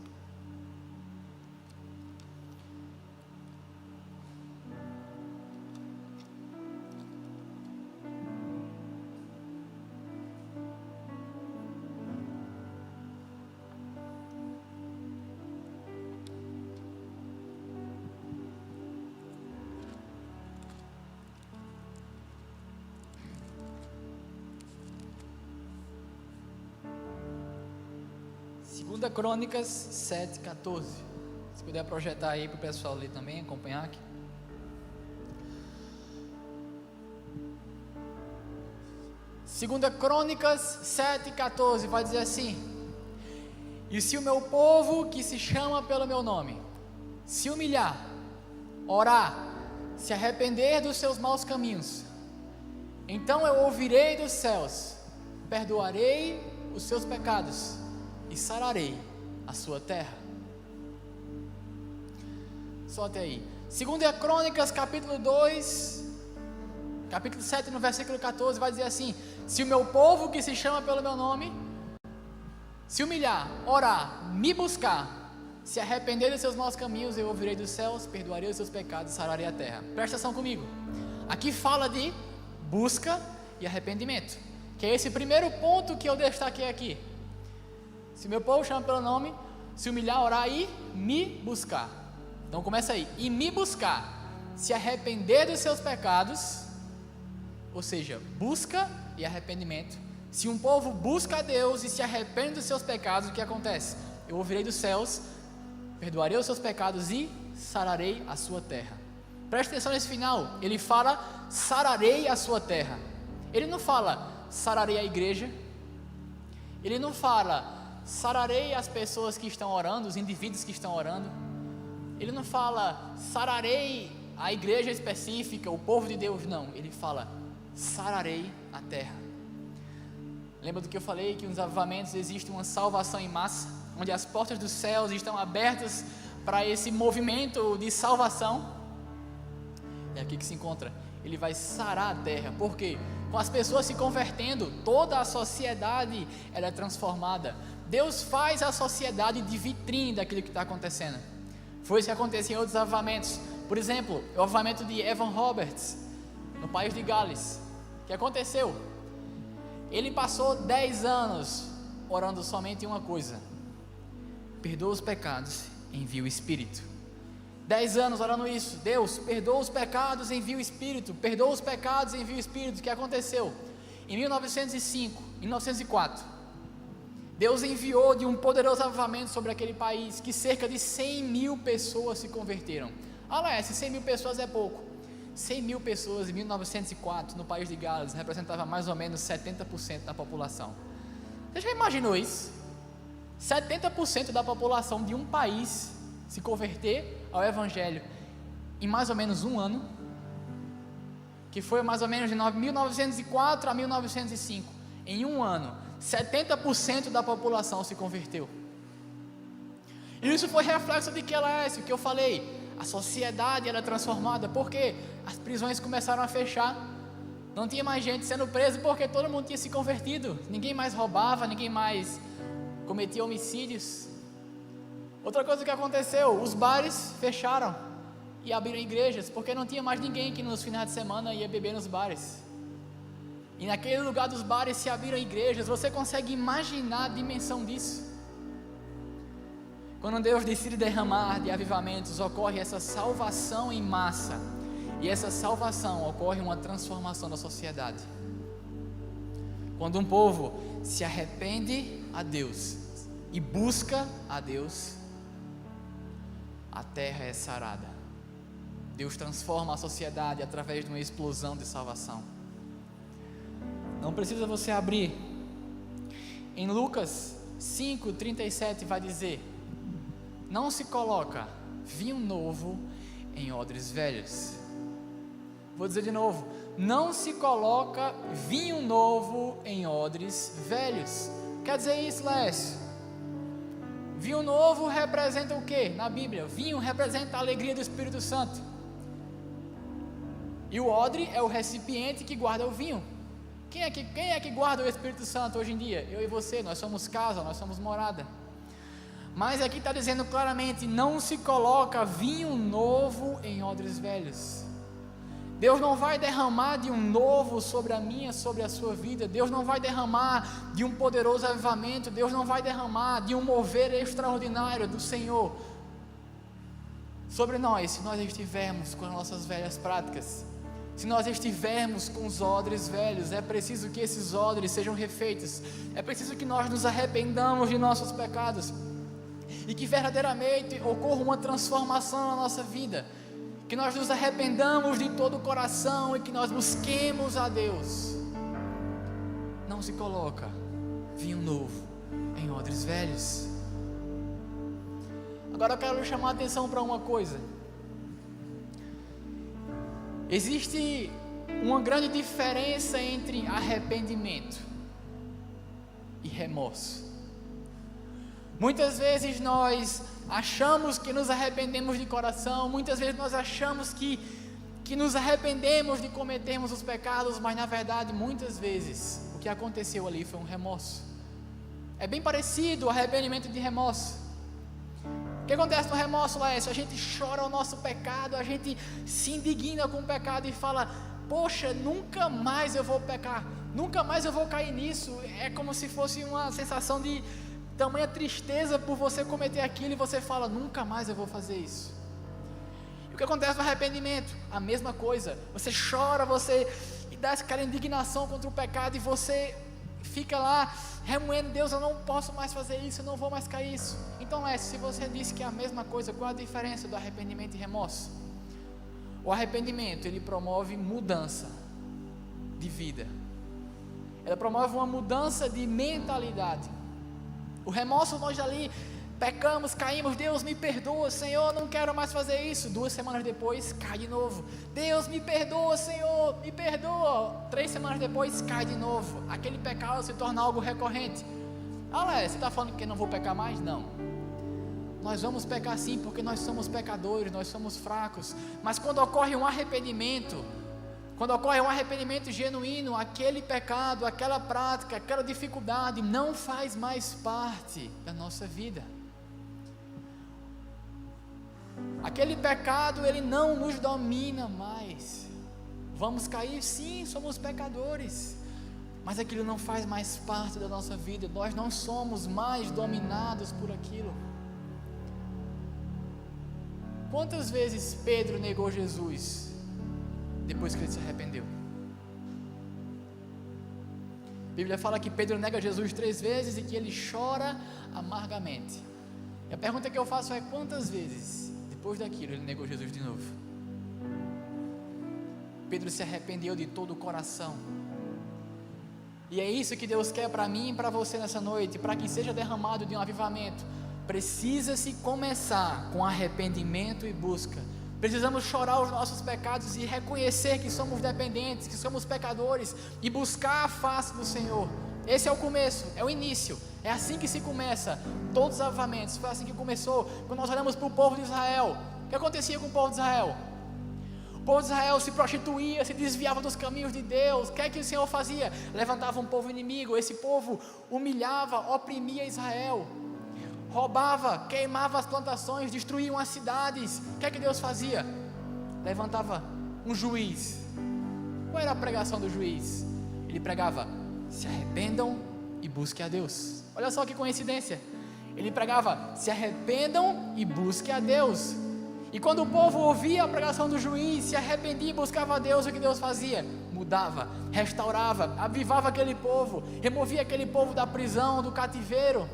Crônicas 7, 14. Se puder projetar aí para o pessoal ler também, acompanhar aqui. Segunda Crônicas 7, 14 vai dizer assim: e se o meu povo que se chama pelo meu nome se humilhar, orar, se arrepender dos seus maus caminhos, então eu ouvirei dos céus, perdoarei os seus pecados e sararei a sua terra. Só até aí. 2 Crônicas capítulo 2, capítulo 7, no versículo 14, vai dizer assim: se o meu povo que se chama pelo meu nome se humilhar, orar, me buscar, se arrepender dos seus maus caminhos, eu ouvirei dos céus, perdoarei os seus pecados e sararei a terra. Presta atenção comigo. Aqui fala de busca e arrependimento. Que é esse primeiro ponto que eu destaquei aqui. Se meu povo chama pelo nome, se humilhar, orar e me buscar. Então começa aí, e me buscar, se arrepender dos seus pecados, ou seja, busca e arrependimento. Se um povo busca a Deus e se arrepende dos seus pecados, o que acontece? Eu ouvirei dos céus, perdoarei os seus pecados e sararei a sua terra. Preste atenção nesse final, ele fala sararei a sua terra. Ele não fala sararei a igreja, ele não fala sararei as pessoas que estão orando, os indivíduos que estão orando, ele não fala sararei a igreja específica, o povo de Deus, não, ele fala sararei a terra. Lembra do que eu falei, que nos avivamentos existe uma salvação em massa, onde as portas dos céus estão abertas para esse movimento de salvação? É aqui que se encontra, ele vai sarar a terra. Por quê? Com as pessoas se convertendo, toda a sociedade ela é transformada. Deus faz a sociedade de vitrine daquilo que está acontecendo. Foi isso que aconteceu em outros avivamentos. Por exemplo, o avivamento de Evan Roberts, no país de Gales. O que aconteceu? Ele passou 10 anos orando somente uma coisa: perdoa os pecados, envia o Espírito. 10 anos orando isso: Deus, perdoa os pecados, envia o Espírito. Perdoa os pecados, envia o Espírito. O que aconteceu? Em 1904, Deus enviou de um poderoso avivamento sobre aquele país, que cerca de 100 mil pessoas se converteram. Olha, 100 mil pessoas é pouco. 100 mil pessoas em 1904, no país de Gales, representava mais ou menos 70% da população. Você já imaginou isso? 70% da população de um país se converter ao Evangelho em mais ou menos um ano, que foi mais ou menos de 1904 a 1905. Em um ano, 70% da população se converteu. E isso foi reflexo de que o que eu falei. A sociedade era transformada, porque as prisões começaram a fechar, não tinha mais gente sendo preso, porque todo mundo tinha se convertido, ninguém mais roubava, ninguém mais cometia homicídios. Outra coisa que aconteceu, os bares fecharam e abriram igrejas, porque não tinha mais ninguém que nos finais de semana ia beber nos bares. E naquele lugar dos bares se abriram igrejas. Você consegue imaginar a dimensão disso? Quando Deus decide derramar de avivamentos, ocorre essa salvação em massa. E essa salvação ocorre uma transformação da sociedade. Quando um povo se arrepende a Deus e busca a Deus, a terra é sarada. Deus transforma a sociedade através de uma explosão de salvação. Não precisa você abrir. Em Lucas 5:37 vai dizer: não se coloca vinho novo em odres velhos. Vou dizer de novo: não se coloca vinho novo em odres velhos. Quer dizer isso, Lécio? Vinho novo representa o que na Bíblia? Vinho representa a alegria do Espírito Santo. E o odre é o recipiente que guarda o vinho. Quem é que guarda o Espírito Santo hoje em dia? Eu e você, nós somos casa, nós somos morada. Mas aqui está dizendo claramente: não se coloca vinho novo em odres velhos. Deus não vai derramar de um novo sobre a minha, sobre a sua vida. Deus não vai derramar de um poderoso avivamento. Deus não vai derramar de um mover extraordinário do Senhor sobre nós, se nós estivermos com as nossas velhas práticas. Se nós estivermos com os odres velhos, é preciso que esses odres sejam refeitos. É preciso que nós nos arrependamos de nossos pecados e que verdadeiramente ocorra uma transformação na nossa vida, que nós nos arrependamos de todo o coração e que nós busquemos a Deus. Não se coloca vinho novo em odres velhos. Agora eu quero chamar a atenção para uma coisa. Existe uma grande diferença entre arrependimento e remorso. Muitas vezes nós achamos que nos arrependemos de coração, muitas vezes nós achamos que nos arrependemos de cometermos os pecados, mas na verdade, muitas vezes, o que aconteceu ali foi um remorso. É bem parecido o arrependimento de remorso. O que acontece no remorso, Laércio? A gente chora o nosso pecado, a gente se indigna com o pecado e fala: poxa, nunca mais eu vou pecar, nunca mais eu vou cair nisso. É como se fosse uma sensação de tamanha tristeza por você cometer aquilo, e você fala, nunca mais eu vou fazer isso. E o que acontece no arrependimento? A mesma coisa, você chora, você dá aquela indignação contra o pecado, e você fica lá remoendo, Deus, eu não posso mais fazer isso, eu não vou mais cair isso. Então, se você disse que é a mesma coisa, qual a diferença do arrependimento e remorso? O arrependimento, ele promove mudança de vida, ele promove uma mudança de mentalidade. O remorso, nós ali pecamos, caímos, Deus me perdoa, Senhor, não quero mais fazer isso. 2 semanas depois, cai de novo. Deus me perdoa, Senhor, me perdoa. 3 semanas depois, cai de novo. Aquele pecado se torna algo recorrente. Você está falando que não vou pecar mais? Não. Nós vamos pecar sim, porque nós somos pecadores, nós somos fracos. Mas quando ocorre um arrependimento, genuíno, aquele pecado, aquela prática, aquela dificuldade não faz mais parte da nossa vida. Aquele pecado, ele não nos domina mais. Vamos cair, sim, somos pecadores, mas aquilo não faz mais parte da nossa vida. Nós não somos mais dominados por aquilo. Quantas vezes Pedro negou Jesus depois que ele se arrependeu? A Bíblia fala que Pedro nega Jesus 3 vezes e que ele chora amargamente. E a pergunta que eu faço é: quantas vezes depois daquilo ele negou Jesus de novo? Pedro se arrependeu de todo o coração. E é isso que Deus quer para mim e para você nessa noite. Para que seja derramado de um avivamento, precisa-se começar com arrependimento e busca. Precisamos chorar os nossos pecados e reconhecer que somos dependentes, que somos pecadores, e buscar a face do Senhor. Esse é o começo, é o início. É assim que se começa todos os avivamentos. Foi assim que começou. Quando nós olhamos para o povo de Israel, o que acontecia com o povo de Israel? O povo de Israel se prostituía, se desviava dos caminhos de Deus. O que é que o Senhor fazia? Levantava um povo inimigo. Esse povo humilhava, oprimia Israel, roubava, queimava as plantações, destruíam as cidades. O que é que Deus fazia? Levantava um juiz. Qual era a pregação do juiz? Ele pregava: se arrependam e busquem a Deus. Olha só que coincidência. Ele pregava: se arrependam e busquem a Deus. E quando o povo ouvia a pregação do juiz, se arrependia e buscava a Deus, o que Deus fazia? Mudava, restaurava, avivava aquele povo, removia aquele povo da prisão, do cativeiro,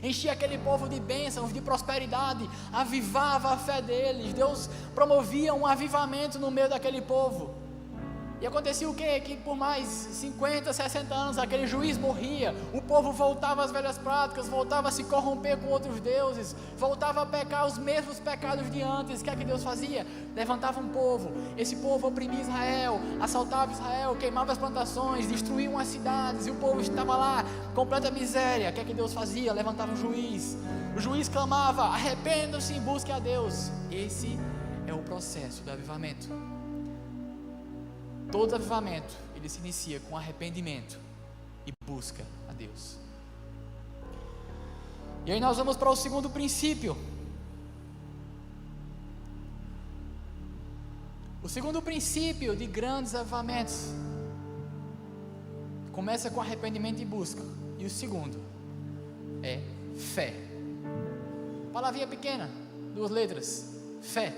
enchia aquele povo de bênçãos, de prosperidade, avivava a fé deles. Deus promovia um avivamento no meio daquele povo. E acontecia o quê? Que por mais 50, 60 anos aquele juiz morria, o povo voltava às velhas práticas, voltava a se corromper com outros deuses, voltava a pecar os mesmos pecados de antes. O que é que Deus fazia? Levantava um povo, esse povo oprimia Israel, assaltava Israel, queimava as plantações, destruíam as cidades, e o povo estava lá, completa miséria. O que é que Deus fazia? Levantava um juiz, o juiz clamava: arrependam-se e busquem a Deus. Esse é o processo do avivamento. Todo avivamento, ele se inicia com arrependimento e busca a Deus. E aí nós vamos para o segundo princípio. O segundo princípio de grandes avivamentos começa com arrependimento e busca. E o segundo é fé. Palavrinha pequena, 2 letras, fé.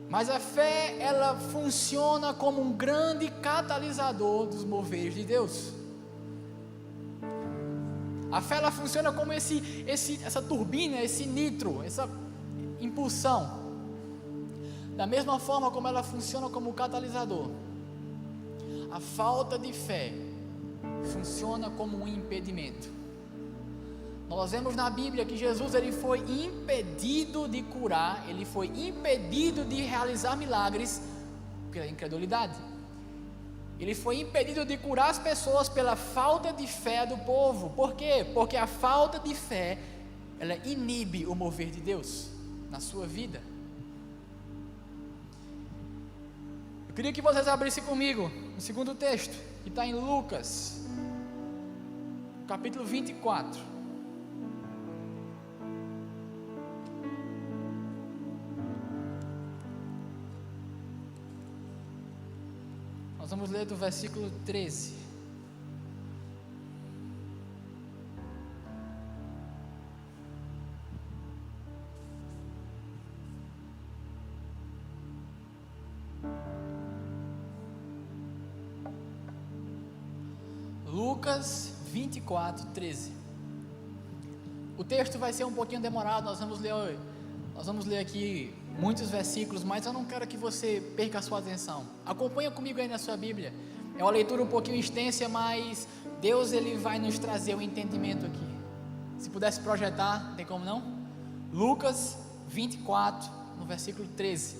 Mas a fé, ela funciona como um grande catalisador dos moveres de Deus. A fé, ela funciona como essa turbina, esse nitro, essa impulsão. Da mesma forma como ela funciona como catalisador, a falta de fé funciona como um impedimento. Nós vemos na Bíblia que Jesus, ele foi impedido de curar, ele foi impedido de realizar milagres pela incredulidade. Ele foi impedido de curar as pessoas pela falta de fé do povo. Por quê? Porque a falta de fé, ela inibe o mover de Deus na sua vida. Eu queria que vocês abrissem comigo o segundo texto, que está em Lucas, capítulo 24. Nós vamos ler do versículo 13. Lucas 24, 13. O texto vai ser um pouquinho demorado, nós vamos ler aqui muitos versículos, mas eu não quero que você perca a sua atenção. Acompanha comigo aí na sua Bíblia. É uma leitura um pouquinho extensa, mas Deus ele vai nos trazer o entendimento aqui. Se pudesse projetar, tem como não? Lucas 24, no versículo 13.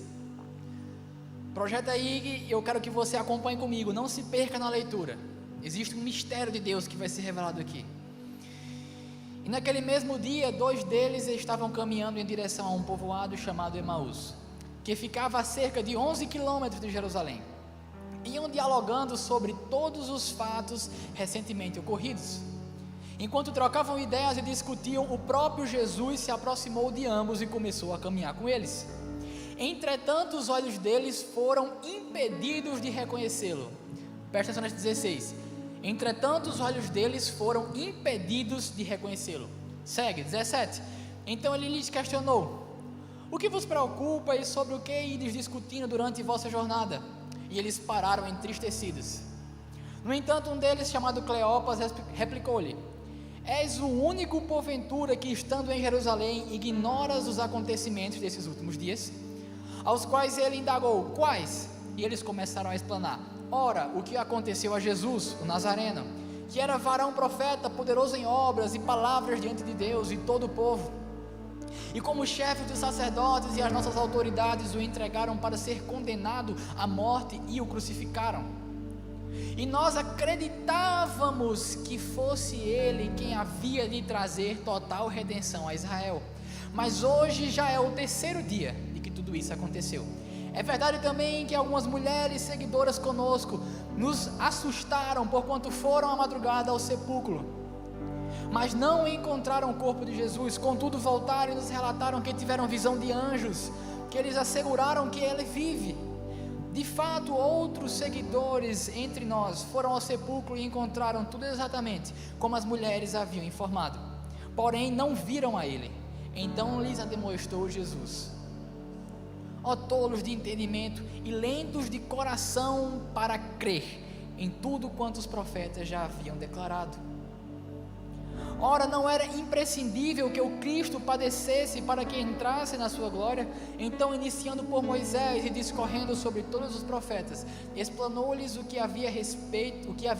Projeta aí, eu quero que você acompanhe comigo, não se perca na leitura. Existe um mistério de Deus que vai ser revelado aqui. E naquele mesmo dia, 2 deles estavam caminhando em direção a um povoado chamado Emaús, que ficava a cerca de 11 quilômetros de Jerusalém. Iam dialogando sobre todos os fatos recentemente ocorridos. Enquanto trocavam ideias e discutiam, o próprio Jesus se aproximou de ambos e começou a caminhar com eles. Entretanto, os olhos deles foram impedidos de reconhecê-lo. Presta atenção nesse 16. Entretanto, os olhos deles foram impedidos de reconhecê-lo. Segue, 17. Então ele lhes questionou: o que vos preocupa e sobre o que ides discutindo durante vossa jornada? E eles pararam entristecidos. No entanto, um deles, chamado Cleopas, replicou-lhe: és o único porventura que, estando em Jerusalém, ignoras os acontecimentos desses últimos dias? Aos quais ele indagou: quais? E eles começaram a explanar. Ora, o que aconteceu a Jesus, o Nazareno, que era varão profeta, poderoso em obras e palavras diante de Deus e todo o povo. E como chefe dos sacerdotes e as nossas autoridades o entregaram para ser condenado à morte e o crucificaram. E nós acreditávamos que fosse ele quem havia de trazer total redenção a Israel. Mas hoje já é o 3º dia de que tudo isso aconteceu. É verdade também que algumas mulheres seguidoras conosco nos assustaram, porquanto foram à madrugada ao sepulcro, mas não encontraram o corpo de Jesus. Contudo voltaram e nos relataram que tiveram visão de anjos, que eles asseguraram que ele vive. De fato, outros seguidores entre nós foram ao sepulcro e encontraram tudo exatamente como as mulheres haviam informado, porém não viram a ele. Então lhes ademoestou Jesus: ó tolos de entendimento e lentos de coração para crer em tudo quanto os profetas já haviam declarado. Ora, não era imprescindível que o Cristo padecesse para que entrasse na sua glória? Então, iniciando por Moisés e discorrendo sobre todos os profetas, explanou-lhes o que havia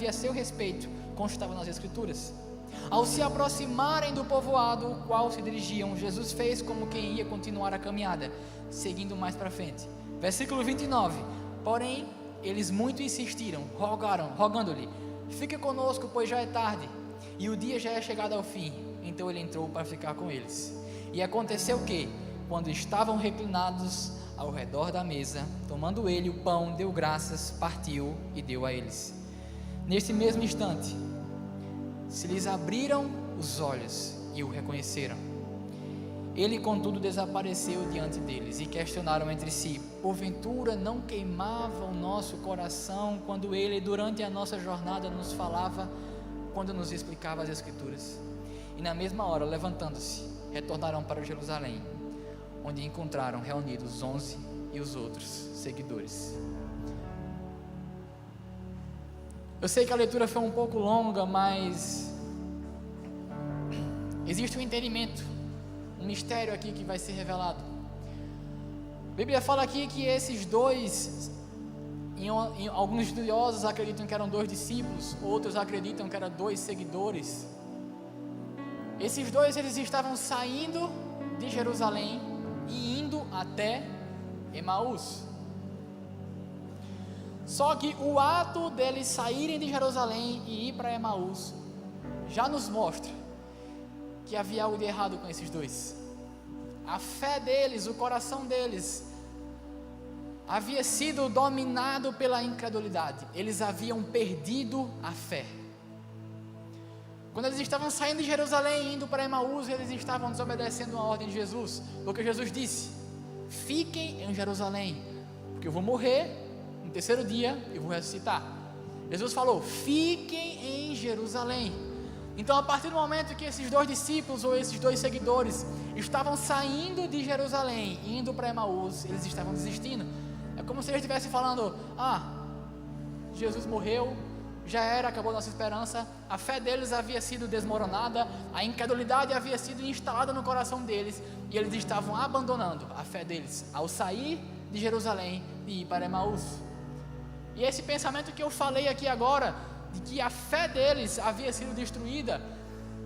a seu respeito constava nas Escrituras. Ao se aproximarem do povoado ao qual se dirigiam, Jesus fez como quem ia continuar a caminhada, seguindo mais para frente. Versículo 29. Porém, eles muito insistiram, rogando-lhe: fique conosco, pois já é tarde, e o dia já é chegado ao fim. Então ele entrou para ficar com eles. E aconteceu que, quando estavam reclinados ao redor da mesa, tomando ele o pão, deu graças, partiu e deu a eles. Neste mesmo instante, se lhes abriram os olhos e o reconheceram. Ele, contudo, desapareceu diante deles e questionaram entre si: porventura não queimava o nosso coração quando ele, durante a nossa jornada, nos falava, quando nos explicava as Escrituras? E na mesma hora, levantando-se, retornaram para Jerusalém, onde encontraram reunidos os 11 e os outros seguidores. Eu sei que a leitura foi um pouco longa, mas existe um entendimento, um mistério aqui que vai ser revelado. A Bíblia fala aqui que esses dois, alguns estudiosos acreditam que eram 2 discípulos, outros acreditam que eram 2 seguidores. Esses dois, eles estavam saindo de Jerusalém e indo até Emaús. Só que o ato deles saírem de Jerusalém e ir para Emaús já nos mostra que havia algo de errado com esses dois. A fé deles, o coração deles havia sido dominado pela incredulidade. Eles haviam perdido a fé. Quando eles estavam saindo de Jerusalém e indo para Emaús, eles estavam desobedecendo a ordem de Jesus, porque Jesus disse: fiquem em Jerusalém, porque eu vou morrer, terceiro dia eu vou ressuscitar. Jesus falou: fiquem em Jerusalém. Então, a partir do momento que esses 2 discípulos ou esses 2 seguidores estavam saindo de Jerusalém, indo para Emaús, eles estavam desistindo. É como se eles estivessem falando: Jesus morreu, já era, acabou nossa esperança. A fé deles havia sido desmoronada, a incredulidade havia sido instalada no coração deles, e eles estavam abandonando a fé deles ao sair de Jerusalém e ir para Emaús. E esse pensamento que eu falei aqui agora, de que a fé deles havia sido destruída,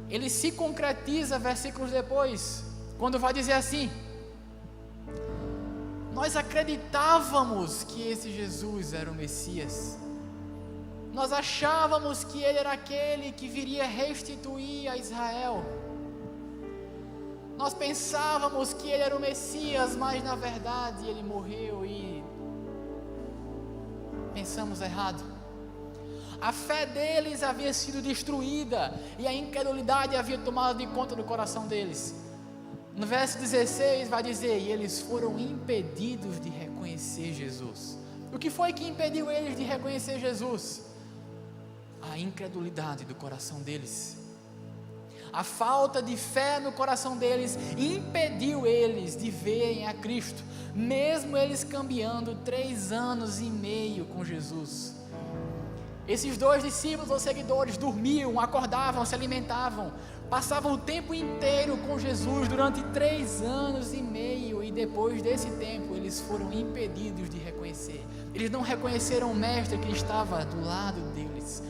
ele se concretiza versículos depois, quando vai dizer assim: nós acreditávamos que esse Jesus era o Messias, nós achávamos que ele era aquele que viria restituir a Israel, nós pensávamos que ele era o Messias, mas na verdade ele morreu e pensamos errado. A fé deles havia sido destruída e a incredulidade havia tomado de conta do coração deles. No verso 16 vai dizer: e eles foram impedidos de reconhecer Jesus. O que foi que impediu eles de reconhecer Jesus? A incredulidade do coração deles. A falta de fé no coração deles impediu eles de verem a Cristo, mesmo eles caminhando 3 anos e meio com Jesus. Esses 2 discípulos ou seguidores dormiam, acordavam, se alimentavam, passavam o tempo inteiro com Jesus durante 3 anos e meio, e depois desse tempo eles foram impedidos de reconhecer. Eles não reconheceram o Mestre que estava do lado deles.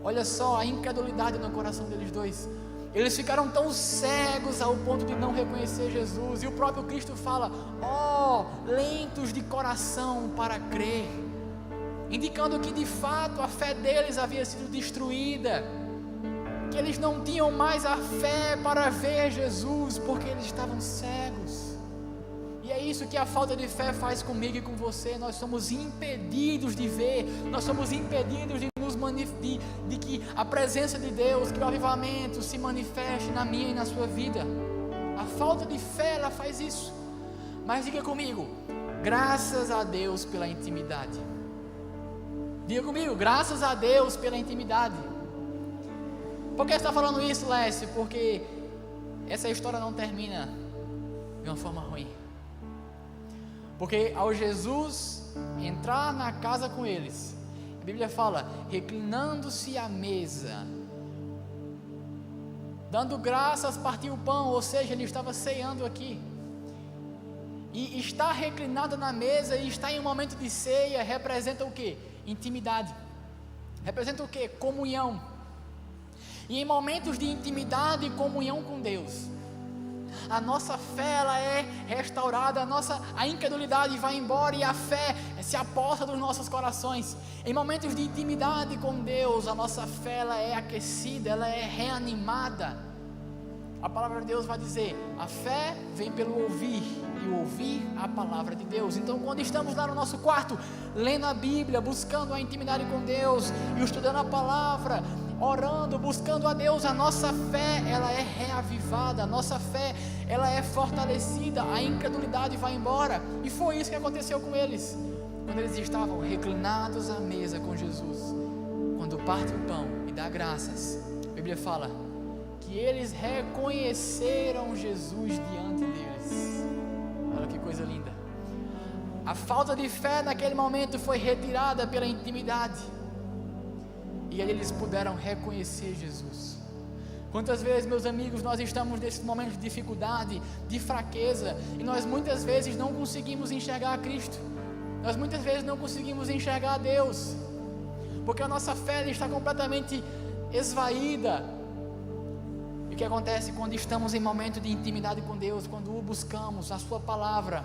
Olha só a incredulidade no coração deles 2. Eles ficaram tão cegos ao ponto de não reconhecer Jesus, e o próprio Cristo fala: lentos de coração para crer, indicando que de fato a fé deles havia sido destruída, que eles não tinham mais a fé para ver Jesus, porque eles estavam cegos. E é isso que a falta de fé faz comigo e com você. Nós somos impedidos de ver, nós somos impedidos de que a presença de Deus, que o avivamento se manifeste na minha e na sua vida. A falta de fé, ela faz isso. Mas diga comigo: graças a Deus pela intimidade. Diga comigo: graças a Deus pela intimidade. Por que você está falando isso, Lécio? Porque essa história não termina de uma forma ruim. Porque ao Jesus entrar na casa com eles, a Bíblia fala: reclinando-se à mesa, dando graças, partiu o pão, ou seja, ele estava ceando aqui. E estar reclinado na mesa e estar em um momento de ceia representa o quê? Intimidade. Representa o quê? Comunhão. E em momentos de intimidade e comunhão com Deus, a nossa fé, ela é restaurada, a incredulidade vai embora e a fé se aposta dos nossos corações. Em momentos de intimidade com Deus, a nossa fé, ela é aquecida, ela é reanimada. A palavra de Deus vai dizer: a fé vem pelo ouvir, e o ouvir a palavra de Deus. Então, quando estamos lá no nosso quarto, lendo a Bíblia, buscando a intimidade com Deus, e estudando a palavra, orando, buscando a Deus, a nossa fé, ela é reavivada, a nossa fé, ela é fortalecida, a incredulidade vai embora. E foi isso que aconteceu com eles, quando eles estavam reclinados à mesa com Jesus. Quando parte o pão e dá graças, a Bíblia fala que eles reconheceram Jesus diante deles. Olha que coisa linda. A falta de fé naquele momento foi retirada pela intimidade, e aí eles puderam reconhecer Jesus. Quantas vezes, meus amigos, nós estamos nesse momento de dificuldade, de fraqueza, e nós muitas vezes não conseguimos enxergar a Cristo, nós muitas vezes não conseguimos enxergar a Deus, porque a nossa fé está completamente esvaída. E o que acontece quando estamos em momento de intimidade com Deus, quando o buscamos, a sua palavra,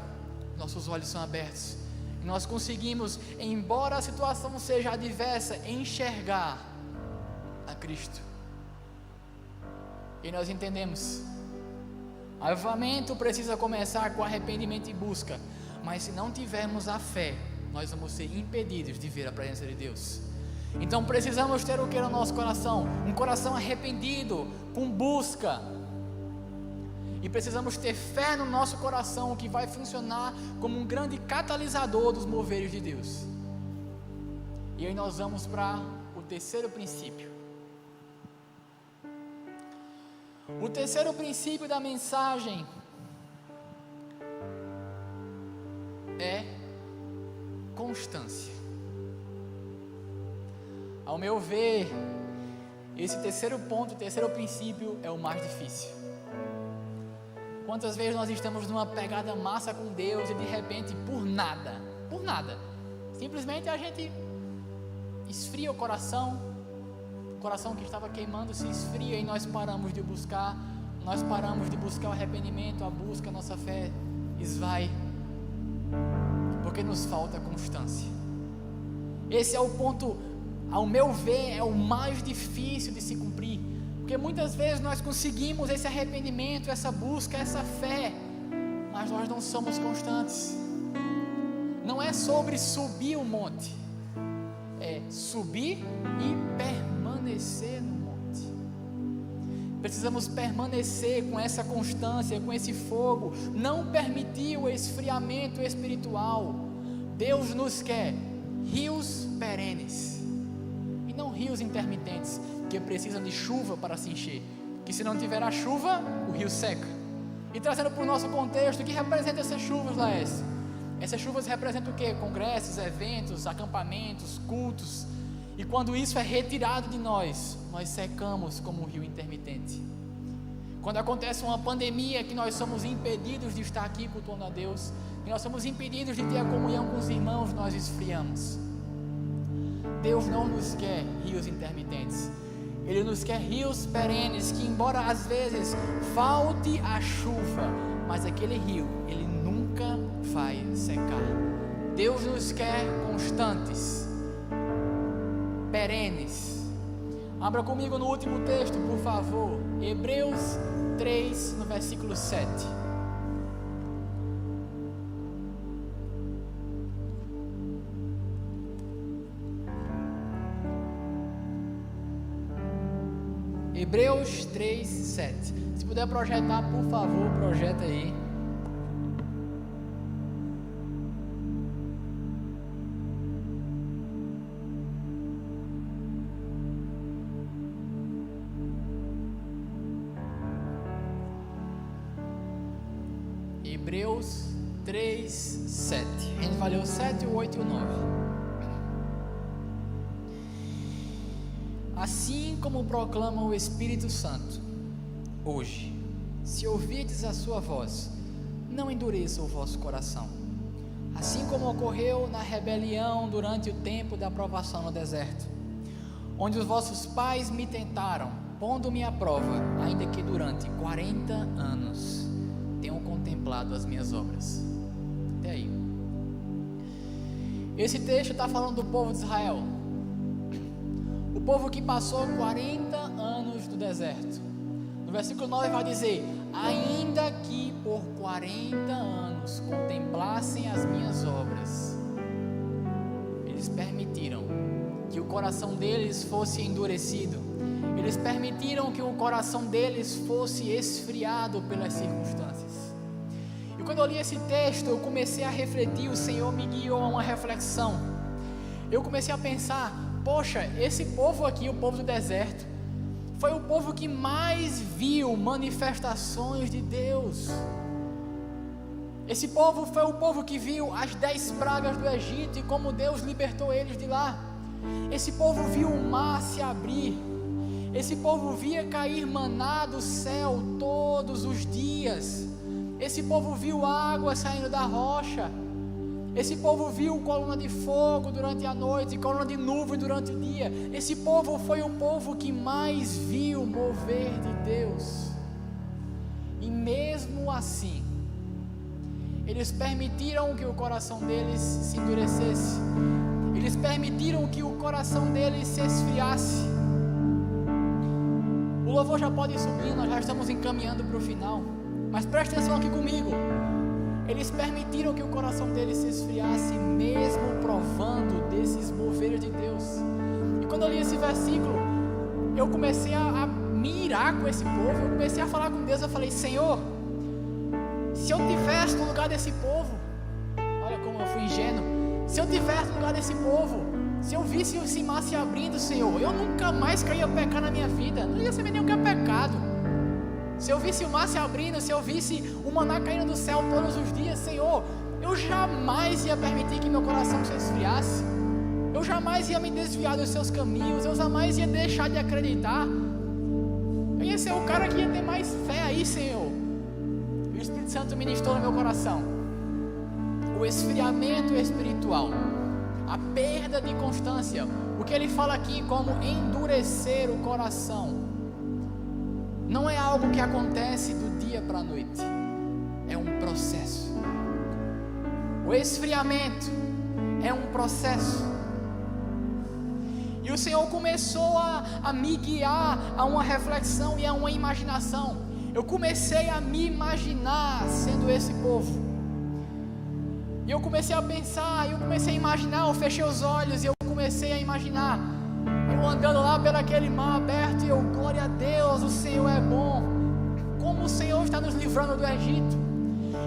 nossos olhos são abertos, e nós conseguimos, embora a situação seja adversa, enxergar a Cristo. E nós entendemos: avivamento precisa começar com arrependimento e busca, mas se não tivermos a fé, nós vamos ser impedidos de ver a presença de Deus. Então precisamos ter o que no nosso coração? Um coração arrependido, com busca. E precisamos ter fé no nosso coração, que vai funcionar como um grande catalisador dos moveres de Deus. E aí nós vamos para o terceiro princípio. O terceiro princípio da mensagem é constância. Ao meu ver, esse terceiro ponto, o terceiro princípio é o mais difícil. Quantas vezes nós estamos numa pegada massa com Deus e de repente, por nada, simplesmente a gente esfria o coração que estava queimando se esfria e nós paramos de buscar o arrependimento, a busca, a nossa fé esvai, porque nos falta constância. Esse é o ponto, ao meu ver, é o mais difícil de se cumprir, porque muitas vezes nós conseguimos esse arrependimento, essa busca, essa fé, mas nós não somos constantes. Não é sobre subir o monte, é subir e permanecer no monte. Precisamos permanecer com essa constância, com esse fogo, não permitir o esfriamento espiritual. Deus nos quer rios perenes e não rios intermitentes que precisam de chuva para se encher, que se não tiver a chuva, o rio seca. E trazendo para o nosso contexto, o que representa essas chuvas, Laércio? Essas chuvas representam o quê? Congressos, eventos, acampamentos, cultos. E quando isso é retirado de nós secamos como um rio intermitente. Quando acontece uma pandemia que nós somos impedidos de estar aqui cultuando a Deus, e nós somos impedidos de ter a comunhão com os irmãos, nós esfriamos. Deus não nos quer rios intermitentes. Ele nos quer rios perenes, que embora às vezes falte a chuva, mas aquele rio, ele nunca vai secar. Deus nos quer constantes, perenes. Abra comigo no último texto, por favor, Hebreus 3, no versículo 7. Hebreus 3, 7. Se puder projetar, por favor, projeta aí. Hebreus 3, 7. A gente vai ler o 7, o 8 e o 9. Assim como proclama o Espírito Santo, hoje, se ouvirdes a sua voz, não endureça o vosso coração, assim como ocorreu na rebelião durante o tempo da provação no deserto, onde os vossos pais me tentaram, pondo-me à prova, ainda que durante 40 anos tenham contemplado as minhas obras. Até aí. Esse texto está falando do povo de Israel, o povo que passou 40 anos no deserto. No versículo 9 vai dizer: ainda que por 40 anos contemplassem as minhas obras, eles permitiram que o coração deles fosse endurecido, eles permitiram que o coração deles fosse esfriado pelas circunstâncias. E quando eu li esse texto, eu comecei a refletir, o Senhor me guiou a uma reflexão. Eu comecei a pensar: poxa, esse povo aqui, o povo do deserto, foi o povo que mais viu manifestações de Deus. Esse povo foi o povo que viu as 10 pragas do Egito e como Deus libertou eles de lá. Esse povo viu o mar se abrir. Esse povo via cair maná do céu todos os dias. Esse povo viu água saindo da rocha. Esse povo viu coluna de fogo durante a noite e coluna de nuvem durante o dia. Esse povo foi o povo que mais viu o mover de Deus. E mesmo assim, eles permitiram que o coração deles se endurecesse. Eles permitiram que o coração deles se esfriasse. O louvor já pode ir subindo, nós já estamos encaminhando para o final. Mas preste atenção aqui comigo. Eles permitiram que o coração deles se esfriasse, mesmo provando desses moveres de Deus. E quando eu li esse versículo, eu comecei a me irar com esse povo. Eu comecei a falar com Deus. Eu falei: Senhor, se eu tivesse no lugar desse povo, olha como eu fui ingênuo, se eu tivesse no lugar desse povo, Se eu visse esse mar se abrindo, Senhor, eu nunca mais caía pecar na minha vida. Não ia saber nem o que é pecado. Se eu visse o mar se abrindo, se eu visse o maná caindo do céu todos os dias, Senhor, eu jamais ia permitir que meu coração se esfriasse. Eu jamais ia me desviar dos seus caminhos. Eu jamais ia deixar de acreditar. Eu ia ser o cara que ia ter mais fé aí, Senhor. O Espírito Santo ministrou no meu coração. O esfriamento espiritual, a perda de constância, o que ele fala aqui como endurecer o coração, não é algo que acontece do dia para a noite, é um processo. O esfriamento é um processo. E o Senhor começou a me guiar a uma reflexão e a uma imaginação. Eu comecei a me imaginar sendo esse povo. E eu comecei a pensar, eu comecei a imaginar, eu fechei os olhos e eu comecei a imaginar eu andando lá pelo aquele mar aberto e eu, glória a Deus, o Senhor é bom. Como o Senhor está nos livrando do Egito.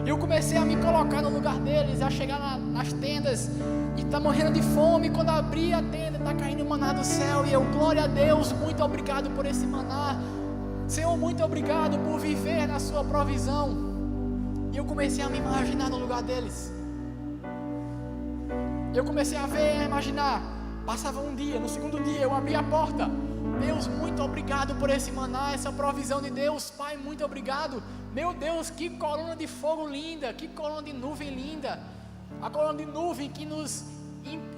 E eu comecei a me colocar no lugar deles, a chegar nas tendas e tá morrendo de fome. Quando abri a tenda, tá caindo maná do céu e eu, glória a Deus, muito obrigado por esse maná. Senhor, muito obrigado por viver na sua provisão. E eu comecei a me imaginar no lugar deles. Eu comecei a ver, a imaginar. Passava um dia, no segundo dia eu abri a porta. Deus, muito obrigado por esse maná, essa provisão de Deus. Pai, muito obrigado. Meu Deus, que coluna de fogo linda, que coluna de nuvem linda. A coluna de nuvem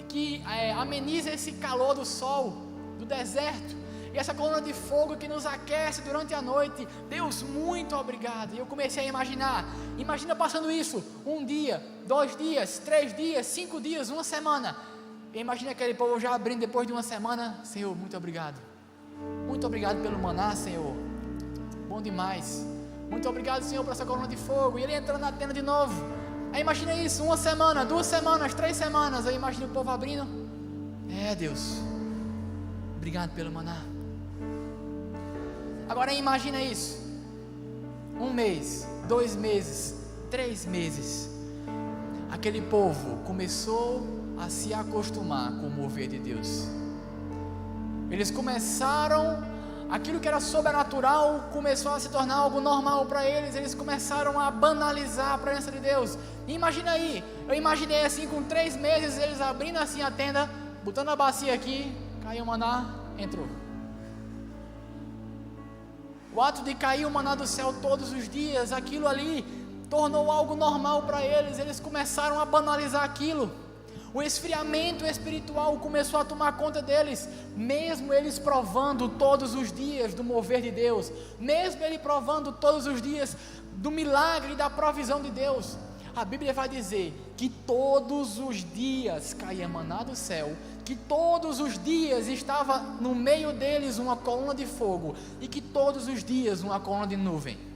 que ameniza esse calor do sol, do deserto. E essa coluna de fogo que nos aquece durante a noite. Deus, muito obrigado. E eu comecei a imaginar. Imagina passando isso, 1 dia, 2 dias, 3 dias, 5 dias, 1 semana. E imagina aquele povo já abrindo depois de 1 semana. Senhor, muito obrigado. Muito obrigado pelo maná, Senhor. Bom demais. Muito obrigado, Senhor, por essa coluna de fogo. E ele entrando na tenda de novo. Aí imagina isso, 1 semana, 2 semanas, 3 semanas. Aí imagina o povo abrindo. Deus, obrigado pelo maná. Agora imagina isso. 1 mês, 2 meses, 3 meses. Aquele povo começou a se acostumar com o mover de Deus. Eles começaram, aquilo que era sobrenatural começou a se tornar algo normal para eles. Eles começaram a banalizar a presença de Deus. E imagina aí, eu imaginei assim, com 3 meses, eles abrindo assim a tenda, botando a bacia aqui, caiu o maná, entrou. O ato de cair o maná do céu todos os dias, aquilo ali tornou algo normal para eles. Eles começaram a banalizar aquilo. O esfriamento espiritual começou a tomar conta deles, mesmo eles provando todos os dias do mover de Deus, mesmo ele provando todos os dias do milagre e da provisão de Deus. A Bíblia vai dizer que todos os dias caía maná do céu, que todos os dias estava no meio deles uma coluna de fogo, e que todos os dias uma coluna de nuvem.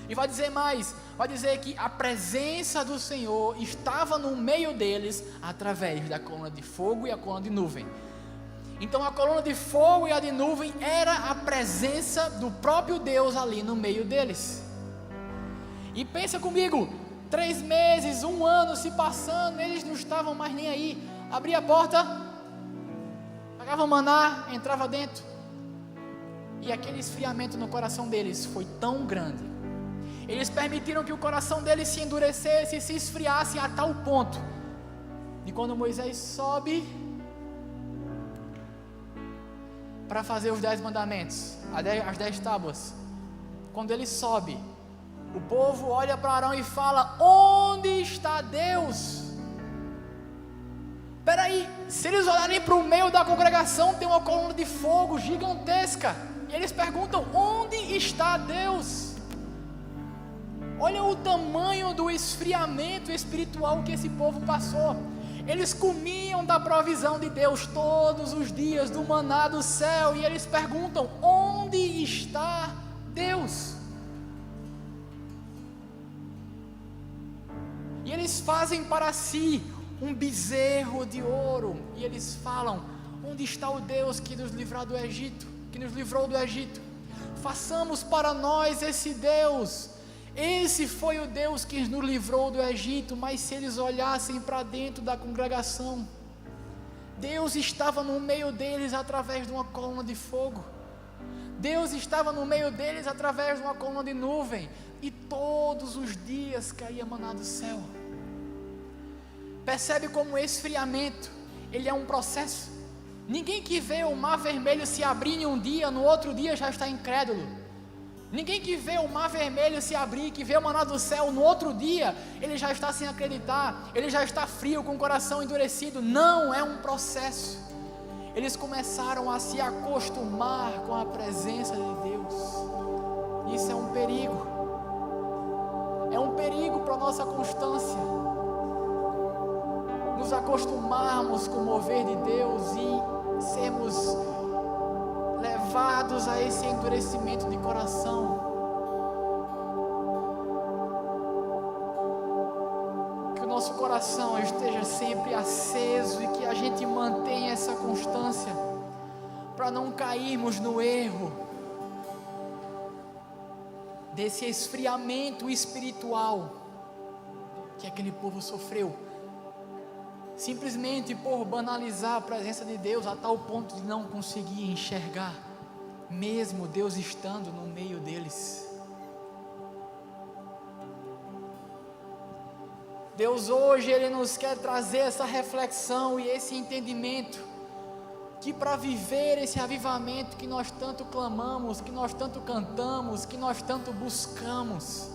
E vai dizer mais, vai dizer que a presença do Senhor estava no meio deles, através da coluna de fogo e a coluna de nuvem. Então a coluna de fogo e a de nuvem era a presença do próprio Deus ali no meio deles. E pensa comigo, 3 meses, 1 ano se passando, eles não estavam mais nem aí. Abria a porta, pegava o maná, entrava dentro. E aquele esfriamento no coração deles foi tão grande. Eles permitiram que o coração deles se endurecesse e se esfriasse a tal ponto de quando Moisés sobe para fazer os 10 mandamentos, as 10 tábuas. Quando ele sobe, o povo olha para Arão e fala: onde está Deus? Espera aí, se eles olharem para o meio da congregação, tem uma coluna de fogo gigantesca. E eles perguntam: onde está Deus? Olha o tamanho do esfriamento espiritual que esse povo passou. Eles comiam da provisão de Deus todos os dias, do maná do céu, e eles perguntam: onde está Deus? E eles fazem para si um bezerro de ouro, e eles falam: onde está o Deus que nos livrou do Egito, que nos livrou do Egito? Façamos para nós esse Deus. Esse foi o Deus que nos livrou do Egito. Mas se eles olhassem para dentro da congregação, Deus estava no meio deles através de uma coluna de fogo. Deus estava no meio deles através de uma coluna de nuvem. E todos os dias caía maná do céu. Percebe como o esfriamento, ele é um processo. Ninguém que vê o mar vermelho se abrir em um dia, no outro dia já está incrédulo. Ninguém que vê o mar vermelho se abrir, que vê o maná do céu, no outro dia, ele já está sem acreditar, ele já está frio, com o coração endurecido. Não, é um processo. Eles começaram a se acostumar com a presença de Deus. Isso é um perigo. É um perigo para a nossa constância. Nos acostumarmos com o mover de Deus e sermos levados a esse endurecimento de coração. Que o nosso coração esteja sempre aceso e que a gente mantenha essa constância para não cairmos no erro desse esfriamento espiritual que aquele povo sofreu, simplesmente por banalizar a presença de Deus a tal ponto de não conseguir enxergar, mesmo Deus estando no meio deles. Deus hoje, Ele nos quer trazer essa reflexão e esse entendimento, que para viver esse avivamento que nós tanto clamamos, que nós tanto cantamos, que nós tanto buscamos,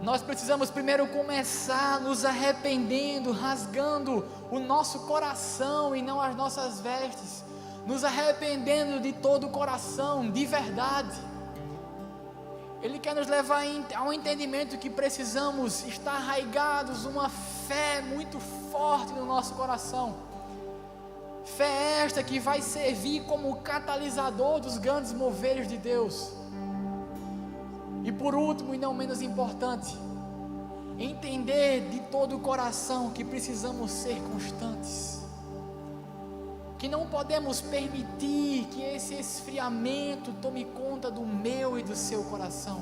nós precisamos primeiro começar nos arrependendo, rasgando o nosso coração e não as nossas vestes, nos arrependendo de todo o coração, de verdade. Ele quer nos levar a um entendimento que precisamos estar arraigados, uma fé muito forte no nosso coração. Fé esta que vai servir como catalisador dos grandes moveres de Deus. E por último e não menos importante, entender de todo o coração que precisamos ser constantes, que não podemos permitir que esse esfriamento tome conta do meu e do seu coração,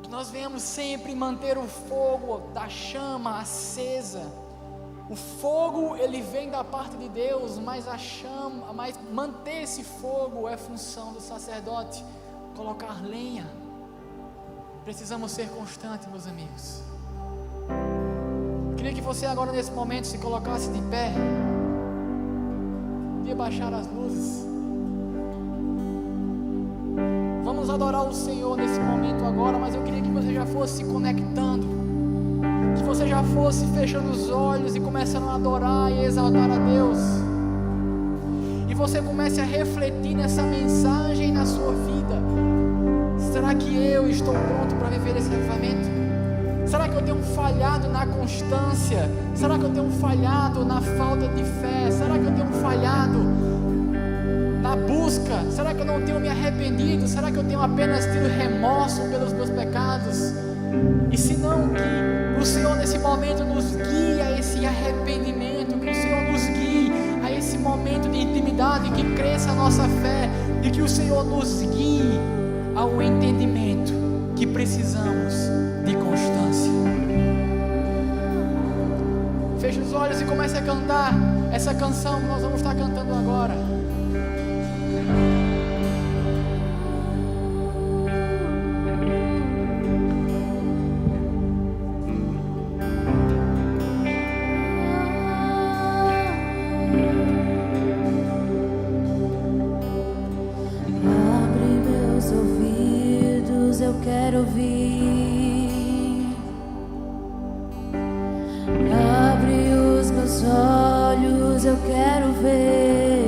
que nós venhamos sempre manter o fogo da chama acesa. O fogo, ele vem da parte de Deus, mas a chama, mas manter esse fogo é função do sacerdote, colocar lenha. Precisamos ser constantes, meus amigos. Queria que você agora nesse momento se colocasse de pé, e baixar as luzes. Vamos adorar o Senhor nesse momento agora, mas eu queria que você já fosse se conectando, que você já fosse fechando os olhos e começando a adorar e exaltar a Deus, e você comece a refletir nessa mensagem na sua vida. Será que eu estou pronto para viver esse avivamento? Será que eu tenho falhado na constância? Será que eu tenho falhado na falta de fé? Será que eu tenho falhado na busca? Será que eu não tenho me arrependido? Será que eu tenho apenas tido remorso pelos meus pecados? E se não, que o Senhor nesse momento nos guie a esse arrependimento, que o Senhor nos guie a esse momento de intimidade, que cresça a nossa fé, e que o Senhor nos guie ao entendimento que precisamos de constância. Feche os olhos e comece a cantar essa canção que nós vamos estar cantando agora. Quero ouvir, abre os meus olhos, eu quero ver,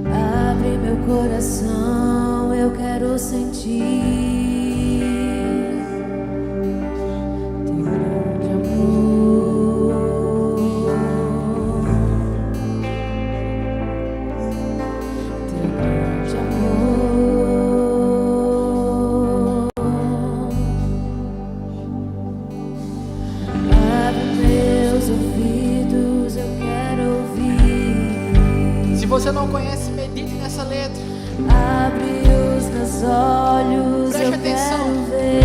abre meu coração, eu quero sentir teu grande amor, teu grande amor. Se você não conhece, medite nessa letra. Abre os meus olhos, preste eu atenção. quero ver.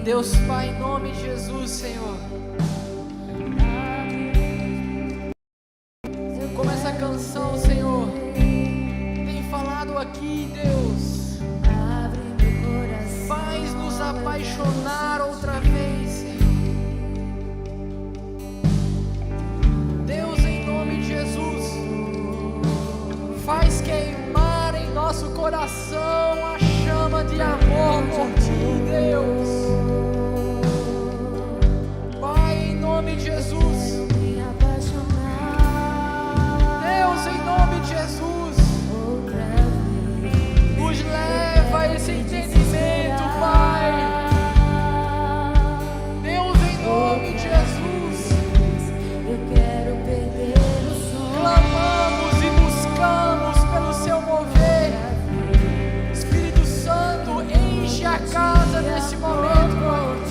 Deus Pai, em nome de Jesus, Senhor. Como essa canção, Senhor, tem falado aqui, Deus, faz nos apaixonar outra vez, Senhor. Deus, em nome de Jesus, faz queimar em nosso coração a chama de amor por Ti, Deus. Pai, em nome de Jesus, Deus, em nome de Jesus, nos leva a esse entendimento, Pai. Deus, em nome de Jesus, clamamos e buscamos pelo Seu mover. Espírito Santo, enche a casa nesse momento, Pai.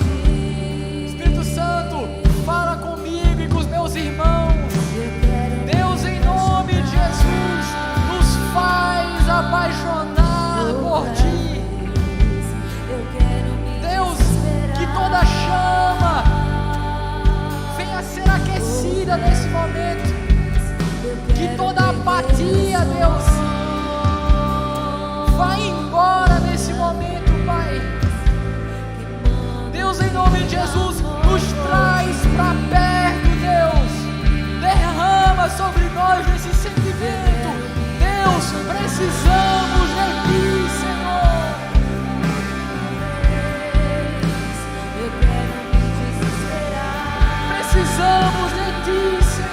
Espírito Santo, fala comigo e com os meus irmãos. Deus, em nome de Jesus, nos faz apaixonar por Ti. Deus, que toda chama venha a ser aquecida nesse momento. Que toda apatia, Deus, vá embora nesse momento, Pai. Deus, em nome de Jesus, nos traz para perto, Deus. Derrama sobre nós esse sentimento. Deus, precisamos de Ti, Senhor. Precisamos de Ti, Senhor.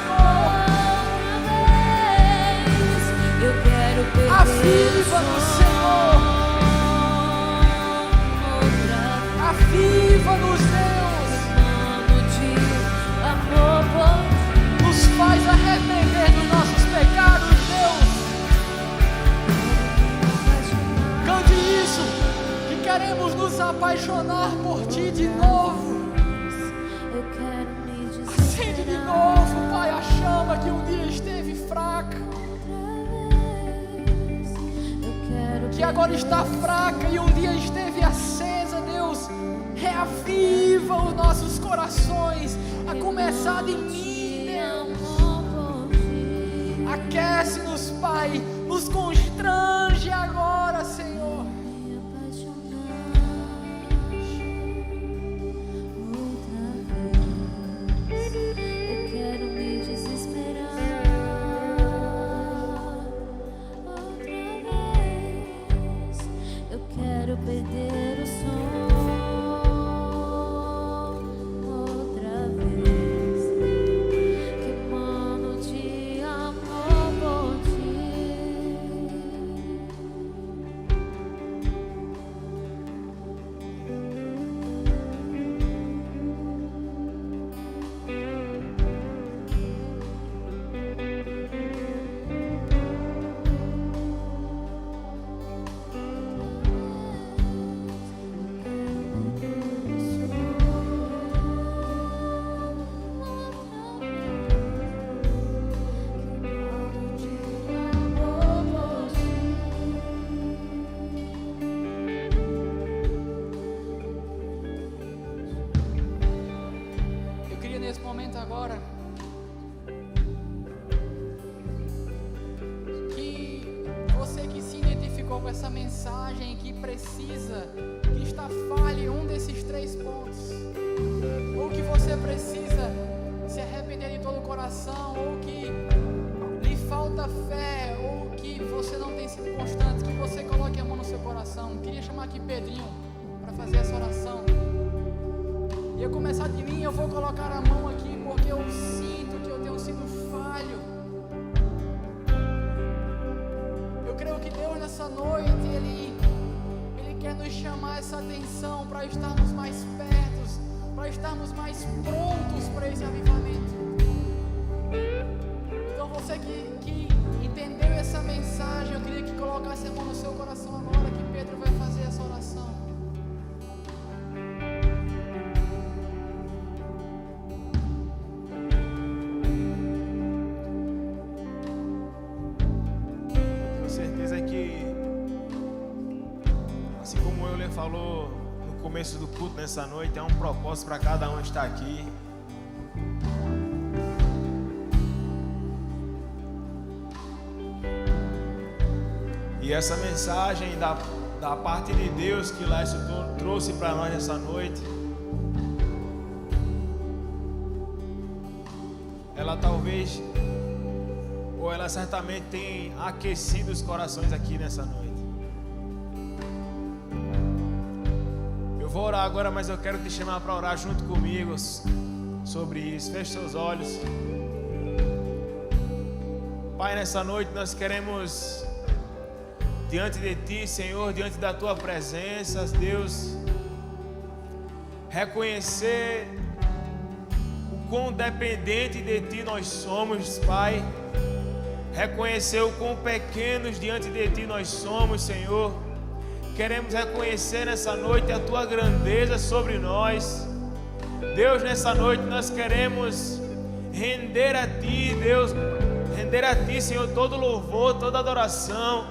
Aviva-nos, Senhor. Aviva-nos, Deus. Nos faz arrepender dos nossos pecados, Deus. Cante isso, que queremos nos apaixonar por Ti de novo. Acende de novo, Pai, a chama que um dia esteve fraca, que agora está fraca e um dia esteve acesa, Deus. Reaviva os nossos corações, a começar de mim, Deus. Aquece-nos, Pai, nos constrange agora, Senhor. Perder o som outra vez, queimando de amor por Ti. Nesse momento agora, que você que se identificou com essa mensagem, que precisa, que está falho em um desses 3 pontos, ou que você precisa se arrepender de todo o coração, ou que lhe falta fé, ou que você não tem sido constante, que você coloque a mão no seu coração. Queria chamar aqui Pedrinho para fazer essa oração. E eu começar de mim, eu vou colocar a mão aqui, porque eu sinto que eu tenho sido falho. Eu creio que Deus nessa noite, Ele quer nos chamar essa atenção para estarmos mais perto, para estarmos mais prontos para esse avivamento. Então você que entendeu essa mensagem, eu queria que colocasse a mão no seu coração agora, que Pedro vai fazer essa oração. Falou no começo do culto nessa noite, é um propósito para cada um estar aqui. E essa mensagem da parte de Deus que Lécio trouxe para nós nessa noite, ela talvez, ou ela certamente tem aquecido os corações aqui nessa noite. Eu vou orar agora, mas eu quero te chamar para orar junto comigo sobre isso. Feche seus olhos. Pai, nessa noite nós queremos, diante de Ti, Senhor, diante da Tua presença, Deus, reconhecer o quão dependente de Ti nós somos, Pai. Reconhecer o quão pequenos diante de Ti nós somos, Senhor. Queremos reconhecer nessa noite a Tua grandeza sobre nós. Deus, nessa noite nós queremos render a Ti, Deus, render a Ti, Senhor, todo louvor, toda adoração.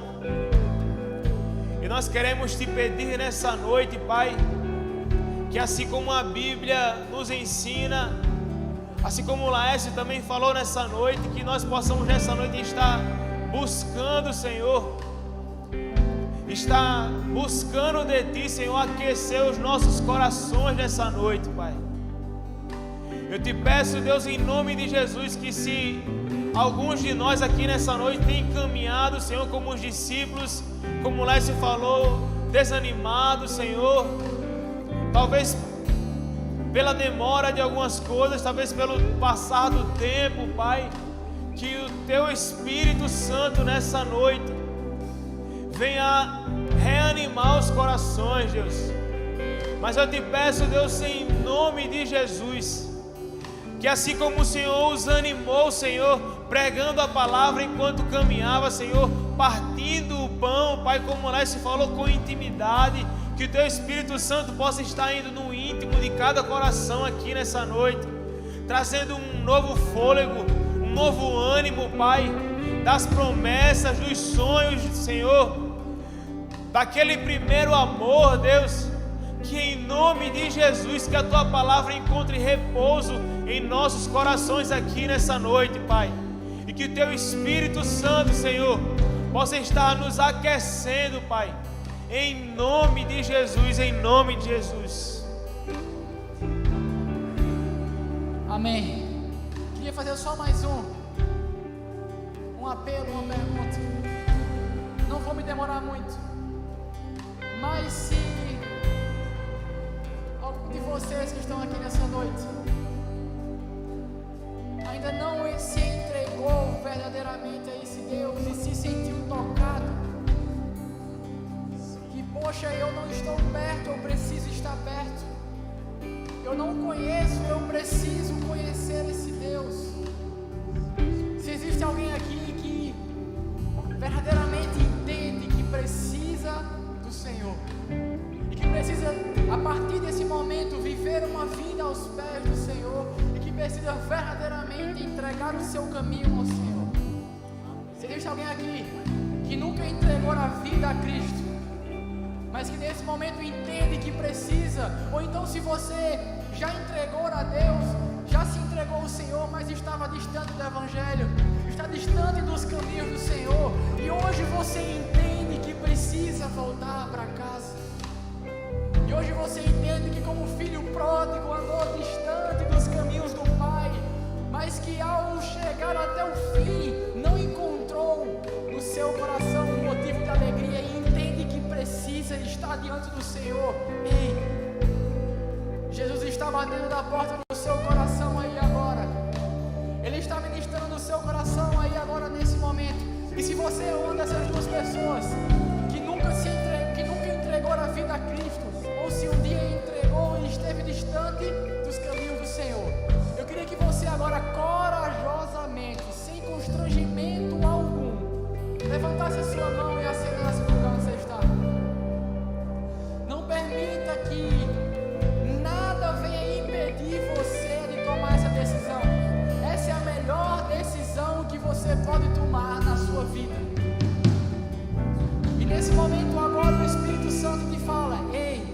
E nós queremos Te pedir nessa noite, Pai, que assim como a Bíblia nos ensina, assim como o Laércio também falou nessa noite, que nós possamos nessa noite estar buscando, Senhor, estar buscando de Ti, Senhor, aquecer os nossos corações nessa noite, Pai. Eu Te peço, Deus, em nome de Jesus, que se alguns de nós aqui nessa noite têm caminhado, Senhor, como os discípulos, como o Lécio falou, desanimados, Senhor, talvez pela demora de algumas coisas, talvez pelo passar do tempo, Pai, que o Teu Espírito Santo nessa noite venha reanimar os corações, Deus. Mas eu Te peço, Deus, em nome de Jesus, que assim como o Senhor os animou, Senhor, pregando a palavra enquanto caminhava, Senhor, partindo o pão, Pai, como lá se falou, com intimidade, que o Teu Espírito Santo possa estar indo no íntimo de cada coração aqui nessa noite, trazendo um novo fôlego, um novo ânimo, Pai, das promessas, dos sonhos, Senhor, daquele primeiro amor, Deus, que em nome de Jesus, que a Tua palavra encontre repouso em nossos corações aqui nessa noite, Pai, e que o Teu Espírito Santo, Senhor, possa estar nos aquecendo, Pai, em nome de Jesus, em nome de Jesus. Amém. Queria fazer só mais um apelo, uma pergunta. Não vou me demorar muito, mas se algum de vocês que estão aqui nessa noite ainda não se entregou verdadeiramente a esse Deus e se sentiu tocado, que poxa, eu não estou perto, eu preciso estar perto, eu não conheço, eu preciso conhecer esse Deus. Se existe alguém aqui que verdadeiramente entende que precisa do Senhor e que precisa, a partir desse momento, viver uma vida aos pés do Senhor e que precisa verdadeiramente entregar o seu caminho ao Senhor. Se existe alguém aqui que nunca entregou a vida a Cristo, mas que nesse momento entende que precisa, ou então se você já entregou a Deus, já se entregou ao Senhor, mas estava distante do Evangelho, está distante dos caminhos do Senhor, e hoje você entende que precisa voltar para casa, e hoje você entende que como filho pródigo andou distante dos caminhos do Pai, mas que ao chegar até o fim, não encontrou no seu coração um motivo de alegria e entende que precisa estar diante do Senhor. Ei, Jesus está batendo na porta do seu coração aí agora. Ele está ministrando no seu coração aí agora nesse momento. E se você é uma dessas duas pessoas que nunca entregou a vida a Cristo, ou se um dia entregou e esteve distante dos caminhos do Senhor, eu queria que você agora corajosamente, sem constrangimento algum, levantasse a sua mão e acelerasse o lugar onde você está. Não permita que nada venha impedir você de tomar essa decisão. Essa é a melhor decisão que você pode tomar na sua vida. E nesse momento agora o Espírito Santo te fala: ei,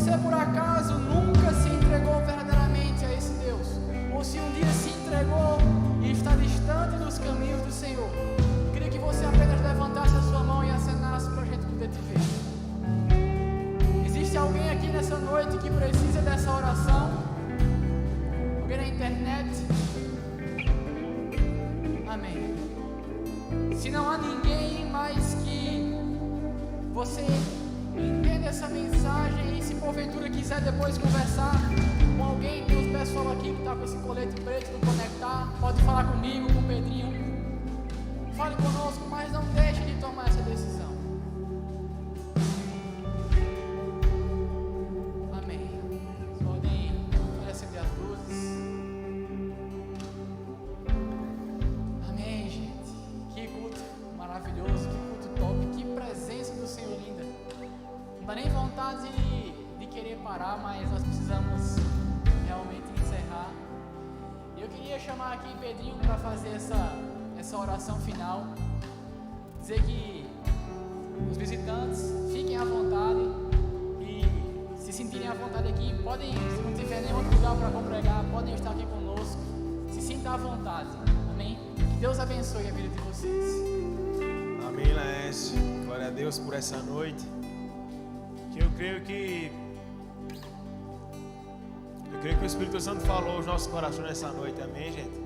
você por acaso nunca se entregou verdadeiramente a esse Deus, ou se um dia se entregou e está distante dos caminhos do Senhor, eu queria que você apenas levantasse a sua mão e acenasse para a gente poder te ver. Existe alguém aqui nessa noite que precisa dessa oração? Alguém na internet? Amém. Se não há ninguém mais que você entenda essa mensagem, e se porventura quiser depois conversar com alguém, tem o pessoal aqui que está com esse colete preto do Conectar, pode falar comigo, com o Pedrinho. Fale conosco, mas não deixe de tomar essa decisão. Amém. Podem acender as luzes. Amém, gente. Que culto maravilhoso, que culto top, que presença do Senhor linda. Não dá nem vontade de querer parar, mas nós precisamos realmente encerrar. Eu queria chamar aqui Pedrinho para fazer essa oração final. Dizer que os visitantes fiquem à vontade e se sentirem à vontade aqui, podem, se não tiver nenhum outro lugar para congregar, podem estar aqui conosco. Se sinta à vontade. Amém? Que Deus abençoe a vida de vocês. Amém, Laércio. Glória a Deus por essa noite. Que eu creio que o Espírito Santo falou aos nossos corações nessa noite. Amém, gente?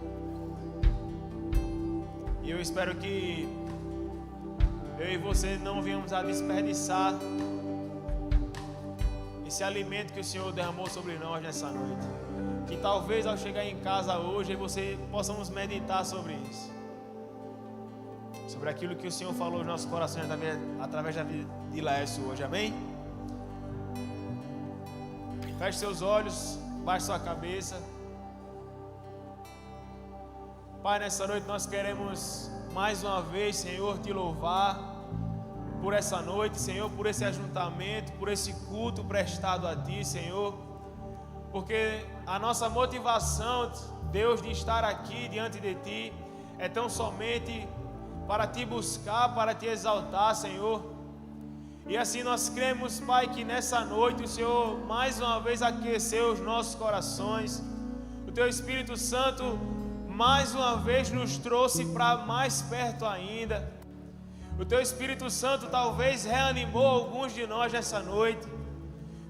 E eu espero que eu e você não venhamos a desperdiçar esse alimento que o Senhor derramou sobre nós nessa noite. Que talvez ao chegar em casa hoje você possamos meditar sobre isso, sobre aquilo que o Senhor falou aos nossos corações através da vida de Laércio hoje. Amém? Feche seus olhos, baixe sua cabeça. Pai, nessa noite nós queremos mais uma vez, Senhor, te louvar por essa noite, Senhor, por esse ajuntamento, por esse culto prestado a ti, Senhor, porque a nossa motivação, Deus, de estar aqui diante de ti é tão somente para te buscar, para te exaltar, Senhor. E assim nós cremos, Pai, que nessa noite o Senhor mais uma vez aqueceu os nossos corações. O Teu Espírito Santo mais uma vez nos trouxe para mais perto ainda. O Teu Espírito Santo talvez reanimou alguns de nós nessa noite.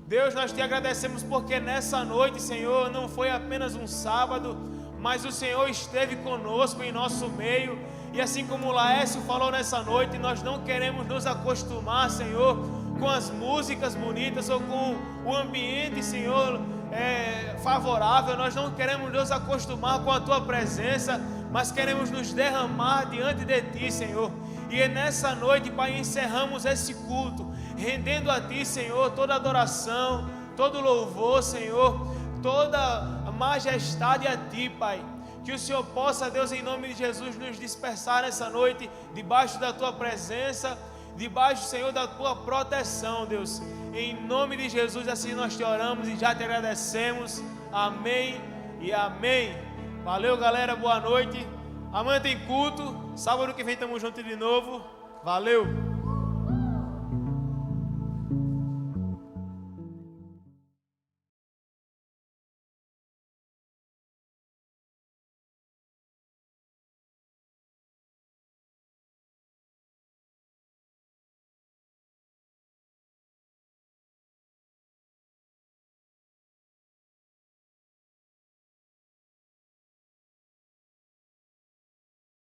Deus, nós te agradecemos porque nessa noite, Senhor, não foi apenas um sábado, mas o Senhor esteve conosco em nosso meio. E assim como o Laércio falou nessa noite, nós não queremos nos acostumar, Senhor, com as músicas bonitas ou com o ambiente, Senhor, favorável. Nós não queremos nos acostumar com a Tua presença, mas queremos nos derramar diante de Ti, Senhor. E nessa noite, Pai, encerramos esse culto, rendendo a Ti, Senhor, toda adoração, todo louvor, Senhor, toda a majestade a Ti, Pai. Que o Senhor possa, Deus, em nome de Jesus, nos dispersar nessa noite, debaixo da Tua presença, debaixo, Senhor, da Tua proteção, Deus. Em nome de Jesus, assim nós te oramos e já te agradecemos. Amém e amém. Valeu, galera, boa noite. Amanhã tem culto, sábado que vem estamos juntos de novo. Valeu.